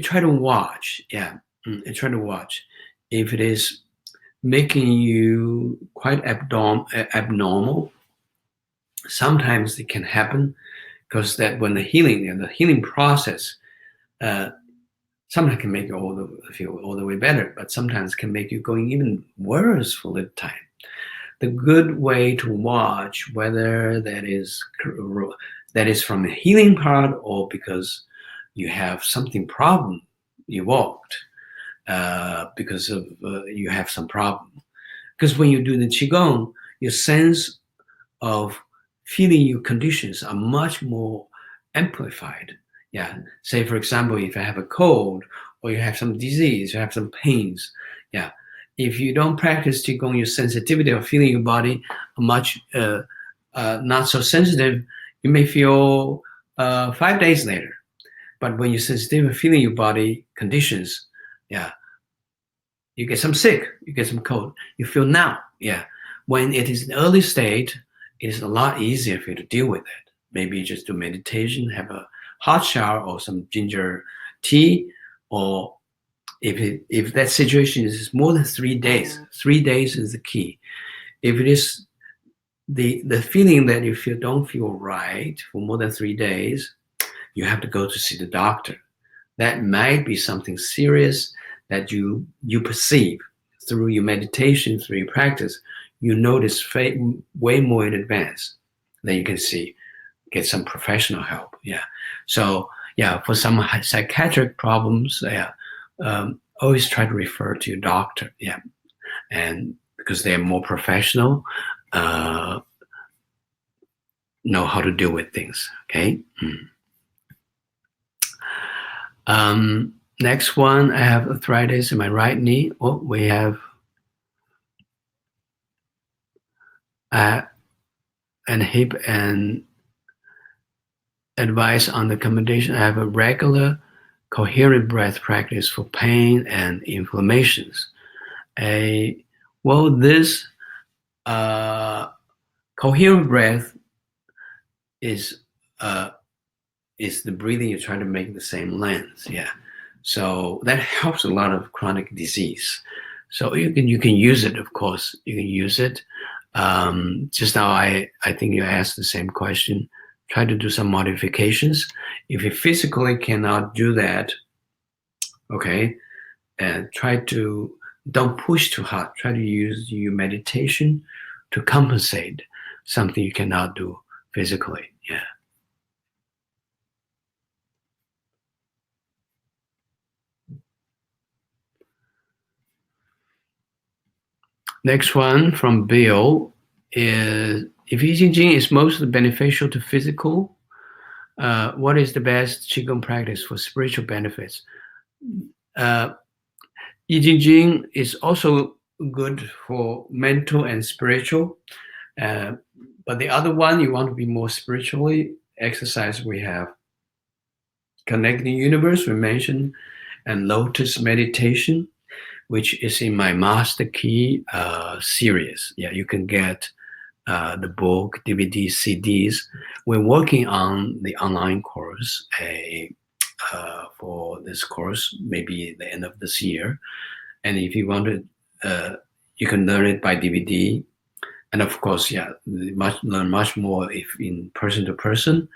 try to watch. Yeah, you try to watch. If it is making you quite abnormal, sometimes it can happen because that when the healing process sometimes can make you feel all the way better, but sometimes can make you going even worse for the time. The good way to watch whether that is from the healing part or because you have something problem evolved because of you have some problem. Because when you do the Qigong, your sense of feeling your conditions are much more amplified. Yeah. Say, for example, if you have a cold or you have some disease, you have some pains. Yeah. If you don't practice Qigong, your sensitivity of feeling your body much not so sensitive, you may feel 5 days later. But when you're sensitive of feeling your body conditions, yeah, you get some sick, you get some cold, you feel now. Yeah. When it is an early state, it is a lot easier for you to deal with it. Maybe you just do meditation, have a hot shower or some ginger tea, or if that situation is more than 3 days, 3 days is the key. If it is the feeling that you don't feel right for more than 3 days, you have to go to see the doctor. That might be something serious that you perceive through your meditation, through your practice. You notice way more in advance than you can see. Get some professional help. Yeah. So yeah, for some psychiatric problems, yeah, always try to refer to your doctor. Yeah, and because they're more professional, know how to deal with things. Okay. Next one, I have arthritis in my right knee. Oh, we have and hip and advice on the accommodation. I have a regular coherent breath practice for pain and inflammations. Well, this coherent breath is it's the breathing you try to make the same length. Yeah. So that helps a lot of chronic disease. So you can use it, of course. You can use it. Just now, I think you asked the same question. Try to do some modifications. If you physically cannot do that, okay, and try to don't push too hard. Try to use your meditation to compensate something you cannot do physically. Yeah. Next one from Bill is if Jing is mostly beneficial to physical, what is the best Qigong practice for spiritual benefits? Uh, Jing is also good for mental and spiritual. Uh, but the other one, you want to be more spiritually exercise, we have connecting universe, we mentioned, and lotus meditation, which is in my master key series. Yeah, you can get the book, DVD, CDs. We're working on the online course for this course, maybe the end of this year. And if you want to, you can learn it by DVD. And of course, yeah, learn much more if in person to person.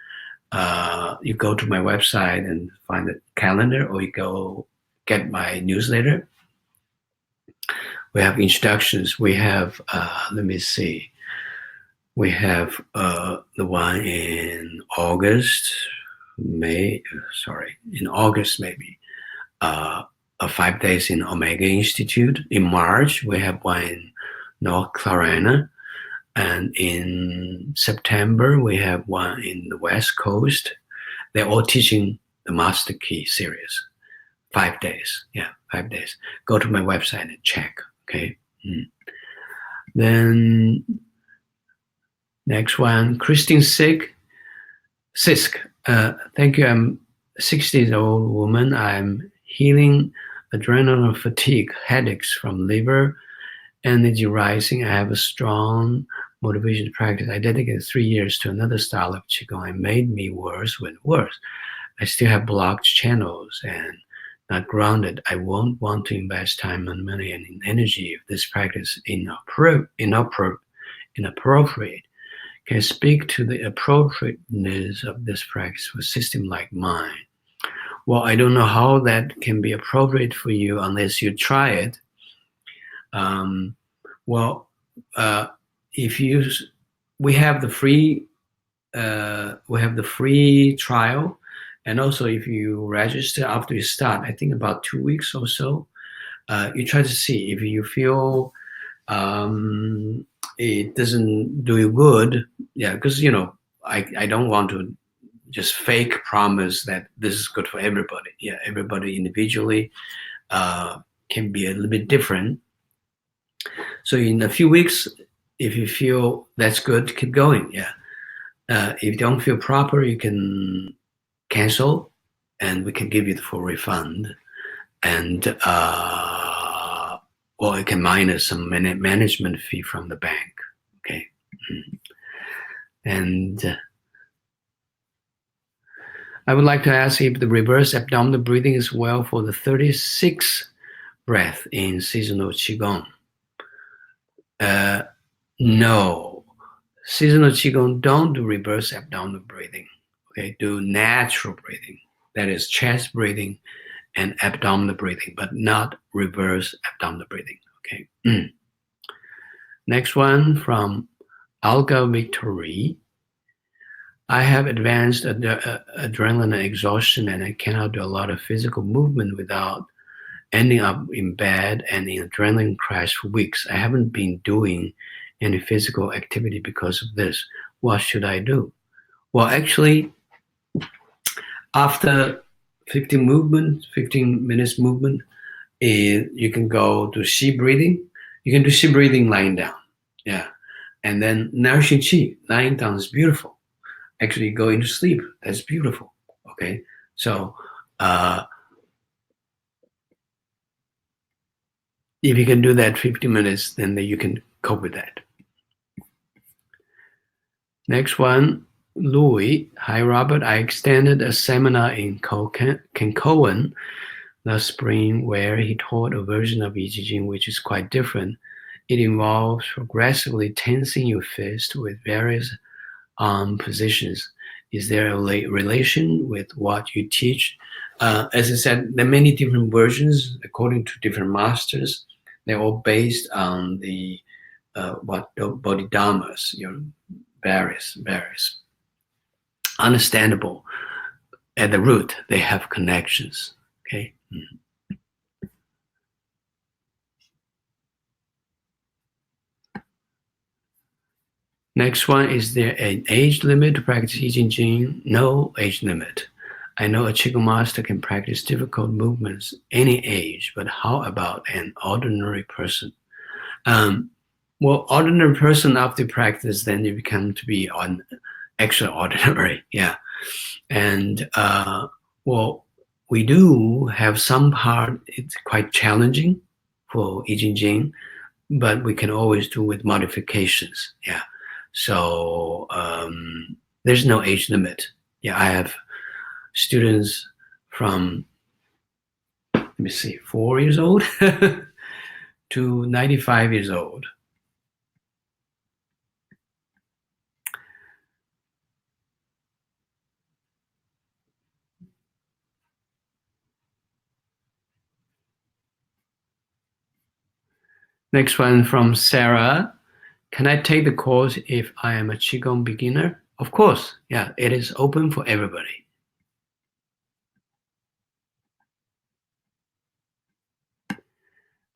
You go to my website and find the calendar, or you go get my newsletter. We have introductions. We have, let me see, we have the one in August, in August maybe, 5 days in Omega Institute. In March, we have one in North Carolina. And in September, we have one in the West Coast. They're all teaching the Master Key series. 5 days. Yeah, 5 days. Go to my website and check. Okay. Then next one, Christine Sisk. Thank you. I'm a 60-year-old woman. I'm healing adrenal fatigue, headaches from liver, energy rising. I have a strong motivation to practice. I dedicated 3 years to another style of Qigong. It made me worse with worse. I still have blocked channels and not grounded. I won't want to invest time and money and energy if this practice is inappropriate. Can I speak to the appropriateness of this practice for a system like mine? Well, I don't know how that can be appropriate for you unless you try it. Well, if you, we have the free trial, and also if you register after you start, I think about 2 weeks or so, you try to see if you feel it doesn't do you good. Yeah, because I don't want to just fake promise that this is good for everybody. Yeah, everybody individually can be a little bit different. So in a few weeks, if you feel that's good, keep going. Yeah. If you don't feel proper, you can cancel, and we can give you the full refund. And or you can minus some management fee from the bank. Okay. And I would like to ask if the reverse abdominal breathing is well for the 36th breath in seasonal Qigong. No, seasonal Qigong don't do reverse abdominal breathing. Okay, do natural breathing. That is chest breathing and abdominal breathing, but not reverse abdominal breathing. Okay. Next one from Alga Victory. I have advanced adrenaline exhaustion, and I cannot do a lot of physical movement without ending up in bed and in adrenaline crash for weeks. I haven't been doing any physical activity because of this. What should I do? Well, actually, after 15 minutes movement, you can go to Xi breathing. You can do Xi breathing lying down. Yeah. And then nourishing Qi, lying down is beautiful. Actually go into sleep, that's beautiful. Okay. So if you can do that 15 minutes, then you can cope with that. Next one, Louis, hi Robert. I extended a seminar in Kenkoan last spring where he taught a version of Jing which is quite different. It involves progressively tensing your fist with various arm positions. Is there a relation with what you teach? As I said, there are many different versions according to different masters. They're all based on the what bodhidharmas, various understandable. At the root, they have connections. Okay. Next one, is there an age limit to practice I Ching? No age limit. I know a Qigong master can practice difficult movements any age, but how about an ordinary person? Um, well, ordinary person after practice, then you become to be on extraordinary. Yeah. And well, we do have some part, it's quite challenging for I Ching, but we can always do with modifications. Yeah. So there's no age limit. Yeah, I have students from, let me see, 4 years old to 95 years old. Next one from Sarah. Can I take the course if I am a Qigong beginner? Of course. Yeah, it is open for everybody.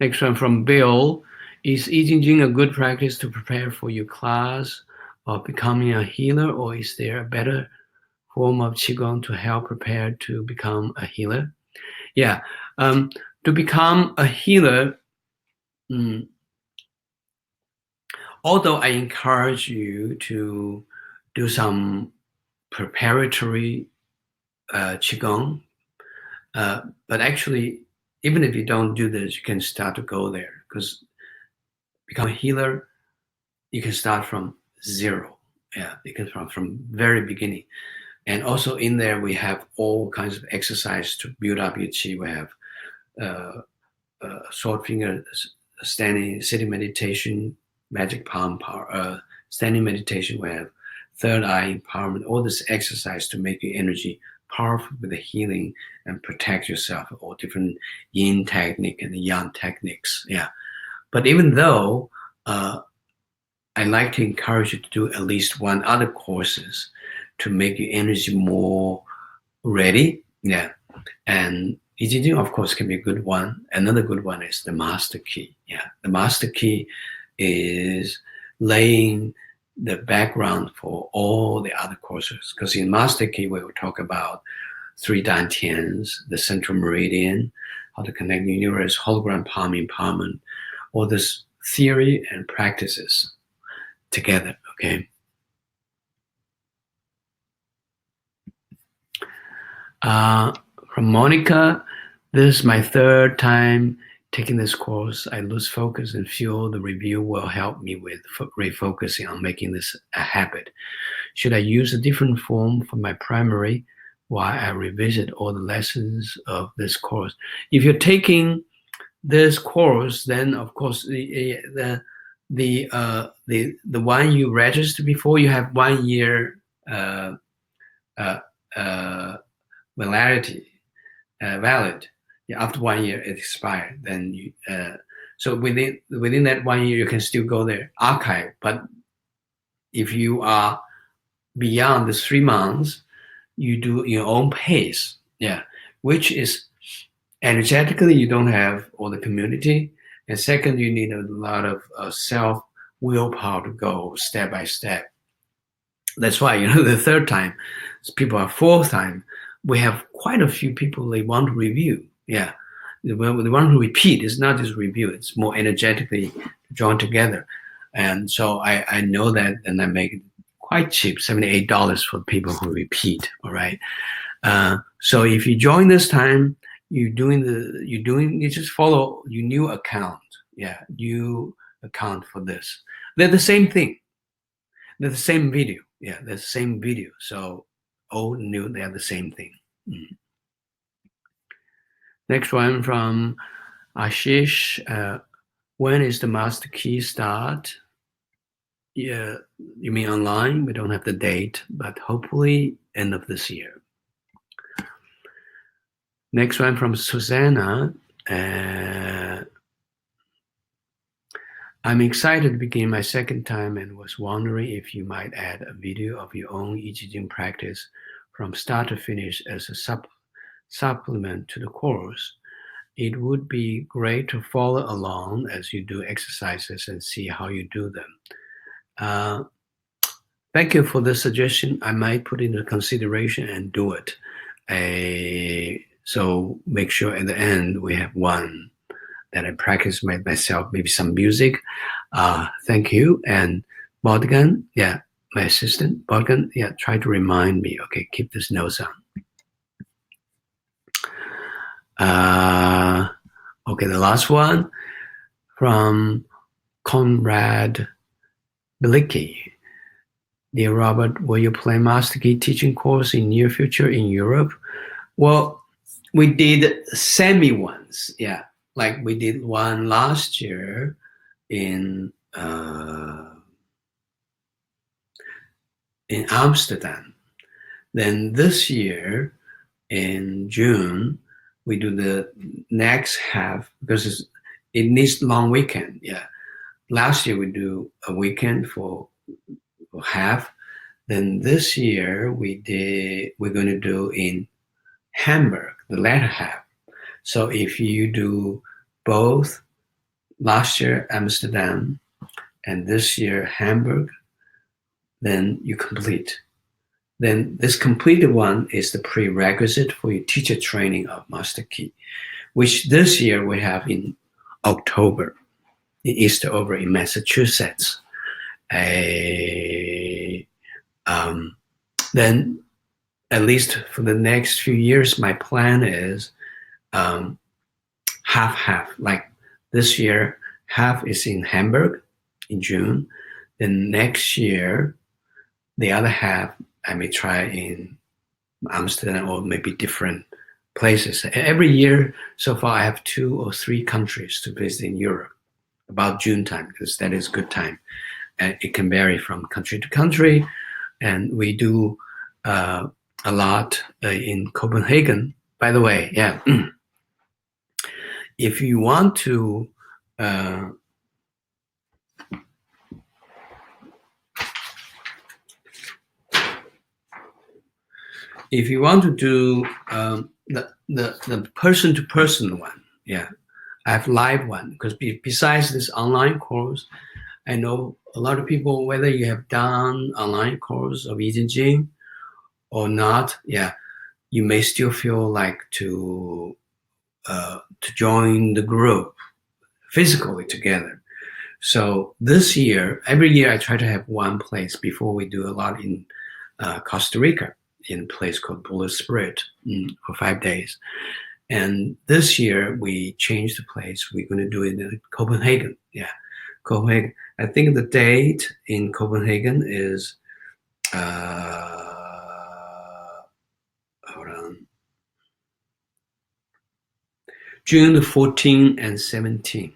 Next one from Bill. Is I Ching a good practice to prepare for your class of becoming a healer, or is there a better form of Qigong to help prepare to become a healer? Yeah, to become a healer, although I encourage you to do some preparatory Qigong, but actually, even if you don't do this, you can start to go there because become a healer, you can start from zero. Yeah, you can start from very beginning. And also in there, we have all kinds of exercise to build up your qi. We have short finger standing, sitting meditation, magic palm power, standing meditation. We have third eye empowerment, all this exercise to make your energy powerful with the healing and protect yourself, all different yin technique and yang techniques. Yeah. But even though I like to encourage you to do at least one other courses to make your energy more ready. Yeah. And I Ching, of course, can be a good one. Another good one is the master key. Yeah. The master key is laying the background for all the other courses. Because in master key, we will talk about three dantians, the central meridian, how to connect the universe, hologram palm empowerment, all this theory and practices together. Okay. From Monica, this is my third time taking this course. I lose focus and feel the review will help me with refocusing on making this a habit. Should I use a different form for my primary while I revisit all the lessons of this course? If you're taking this course, then of course the one you registered before, you have 1 year uh, uh, uh, validity, valid. Yeah, after 1 year it expired. Then you so within that 1 year you can still go there archive. But if you are beyond the 3 months, you do your own pace. Yeah, which is energetically you don't have all the community, and second you need a lot of self willpower to go step by step. That's why the third time, people are fourth time. We have quite a few people they want to review. Yeah, they want to repeat. It's not just review. It's more energetically join together. And so I know that, and I make it quite cheap, $78 for people who repeat. All right. So if you join this time, you just follow your new account. Yeah, new account for this. They're the same thing. They're the same video. Yeah, they're the same video. So old and new, they are the same thing. Next one from Ashish. When is the master key start? Yeah, you mean online? We don't have the date, but hopefully end of this year. Next one from Susanna. I'm excited to begin my second time and was wondering if you might add a video of your own I Ching practice from start to finish as a supplement to the course. It would be great to follow along as you do exercises and see how you do them. Thank you for the suggestion. I might put into consideration and do it. So make sure at the end we have one that I practice myself, maybe some music. Thank you. And Bodgan, yeah, my assistant, Bodgan, yeah, try to remind me. Okay, keep this notes on. Okay, the last one from Conrad Bilicki. Dear Robert, will you plan Master Key teaching course in near future in Europe? Well, we did semi ones, yeah. Like we did one last year in Amsterdam. Then this year in June, we do the next half because it needs long weekend. Yeah, last year we do a weekend for half. Then this year we're going to do in Hamburg the latter half. So if you do both last year Amsterdam and this year Hamburg, then you complete. Then this completed one is the prerequisite for your teacher training of Master Key, which this year we have in October, in Eastover in Massachusetts. Then at least for the next few years, my plan is half-half. Like this year, half is in Hamburg in June. Then next year, the other half I may try in Amsterdam or maybe different places. Every year so far, I have 2 or 3 countries to visit in Europe about June time because that is good time. And it can vary from country to country. And we do a lot in Copenhagen. By the way, yeah. If you want to do the person-to-person one, yeah, I have live one because besides this online course, I know a lot of people, whether you have done online course of I Ching or not, yeah, you may still feel like to join the group physically together. So this year, every year I try to have one place before we do a lot in Costa Rica in a place called Bullet Spirit for 5 days. And this year we changed the place. We're going to do it in Copenhagen. Yeah, Copenhagen. I think the date in Copenhagen is hold on, June 14 and 17.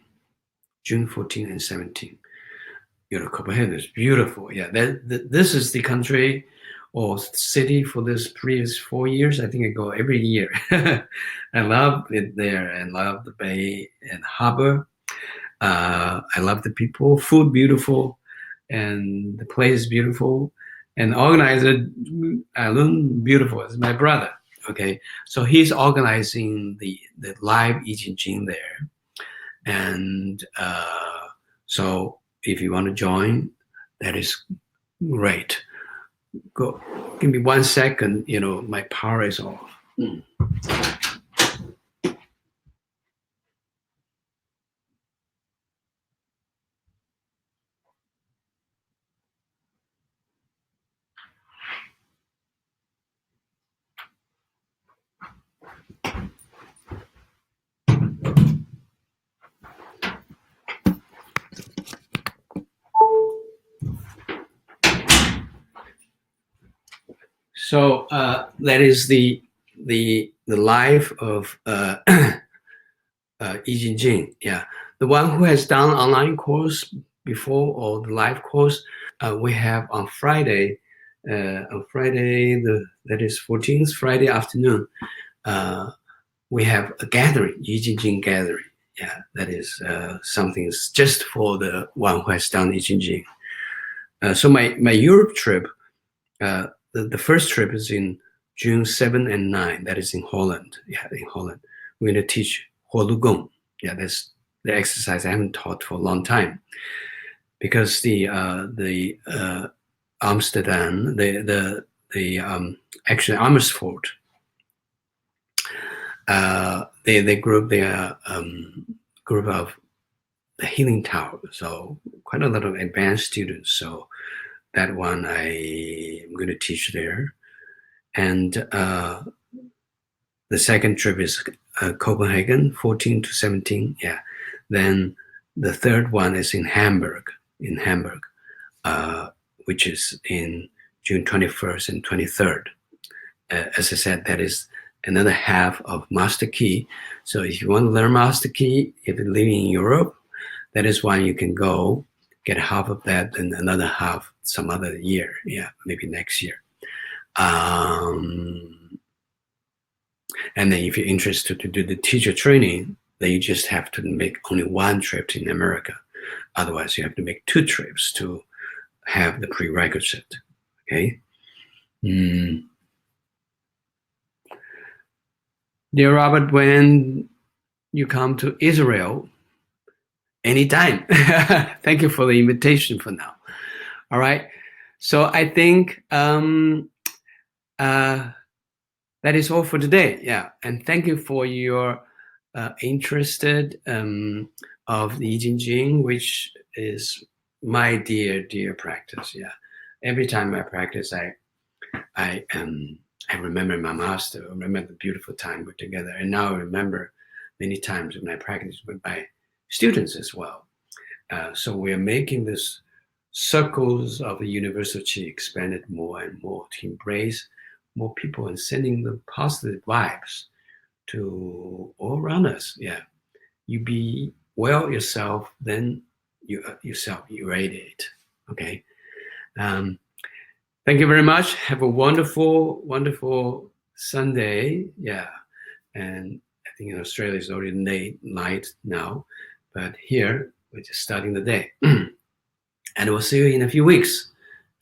June 14 and 17. You know, Copenhagen is beautiful. Yeah, this is the country or city for this previous 4 years. I think I go every year. I love it there and love the bay and harbor. I love the people, food beautiful, and the place is beautiful. And organizer, Alun, beautiful. It's my brother. Okay, so he's organizing the live I Ching there. And so if you want to join, that is great. Go, give me 1 second, you know, my power is off. So that is the life of Jing. Yeah, the one who has done online course before or the live course, we have on Friday. On Friday, that is 14th Friday afternoon. We have a gathering, Jing gathering. Yeah, that is something just for the one who has done Jing. So my Europe trip, the first trip is in June 7 and 9. That is in Holland. Yeah, in Holland. We're going to teach Gong. Yeah, that's the exercise I haven't taught for a long time. Because the Amsterdam, actually Amersfoort, they group their group of the healing tower. So quite a lot of advanced students. So that one I'm going to teach there. And the second trip is Copenhagen, 14 to 17. Yeah. Then the third one is in Hamburg, which is in June 21st and 23rd. As I said, that is another half of Master Key. So if you want to learn Master Key, if you're living in Europe, that is when you can go get half of that and another half some other year. Yeah, maybe next year. And then if you're interested to do the teacher training, then you just have to make only one trip to America. Otherwise, you have to make 2 trips to have the prerequisite. Okay. Dear Robert, when you come to Israel, anytime. Thank you for the invitation for now. All right. So I think that is all for today. Yeah, and thank you for your interest of the Jing, which is my dear practice. Yeah, every time I practice, I remember my master. I remember the beautiful time we're together, and now I remember many times when I practice with my students as well. So we are making this circles of the universal Qi expanded more and more to embrace more people and sending the positive vibes to all around us. Yeah, you be well yourself, then you yourself you radiate. Okay. Thank you very much. Have a wonderful Sunday. Yeah, and I think in Australia it's already late night now, but here we're just starting the day. And we'll see you in a few weeks.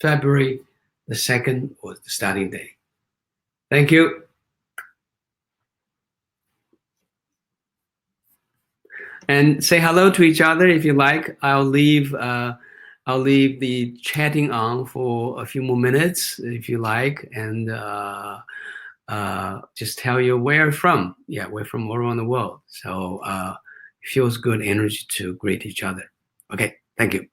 February the 2nd was the starting day. Thank you. And say hello to each other if you like. I'll leave the chatting on for a few more minutes if you like, and just tell you where you're from. Yeah, we're from all around the world. So it feels good energy to greet each other. Okay, thank you.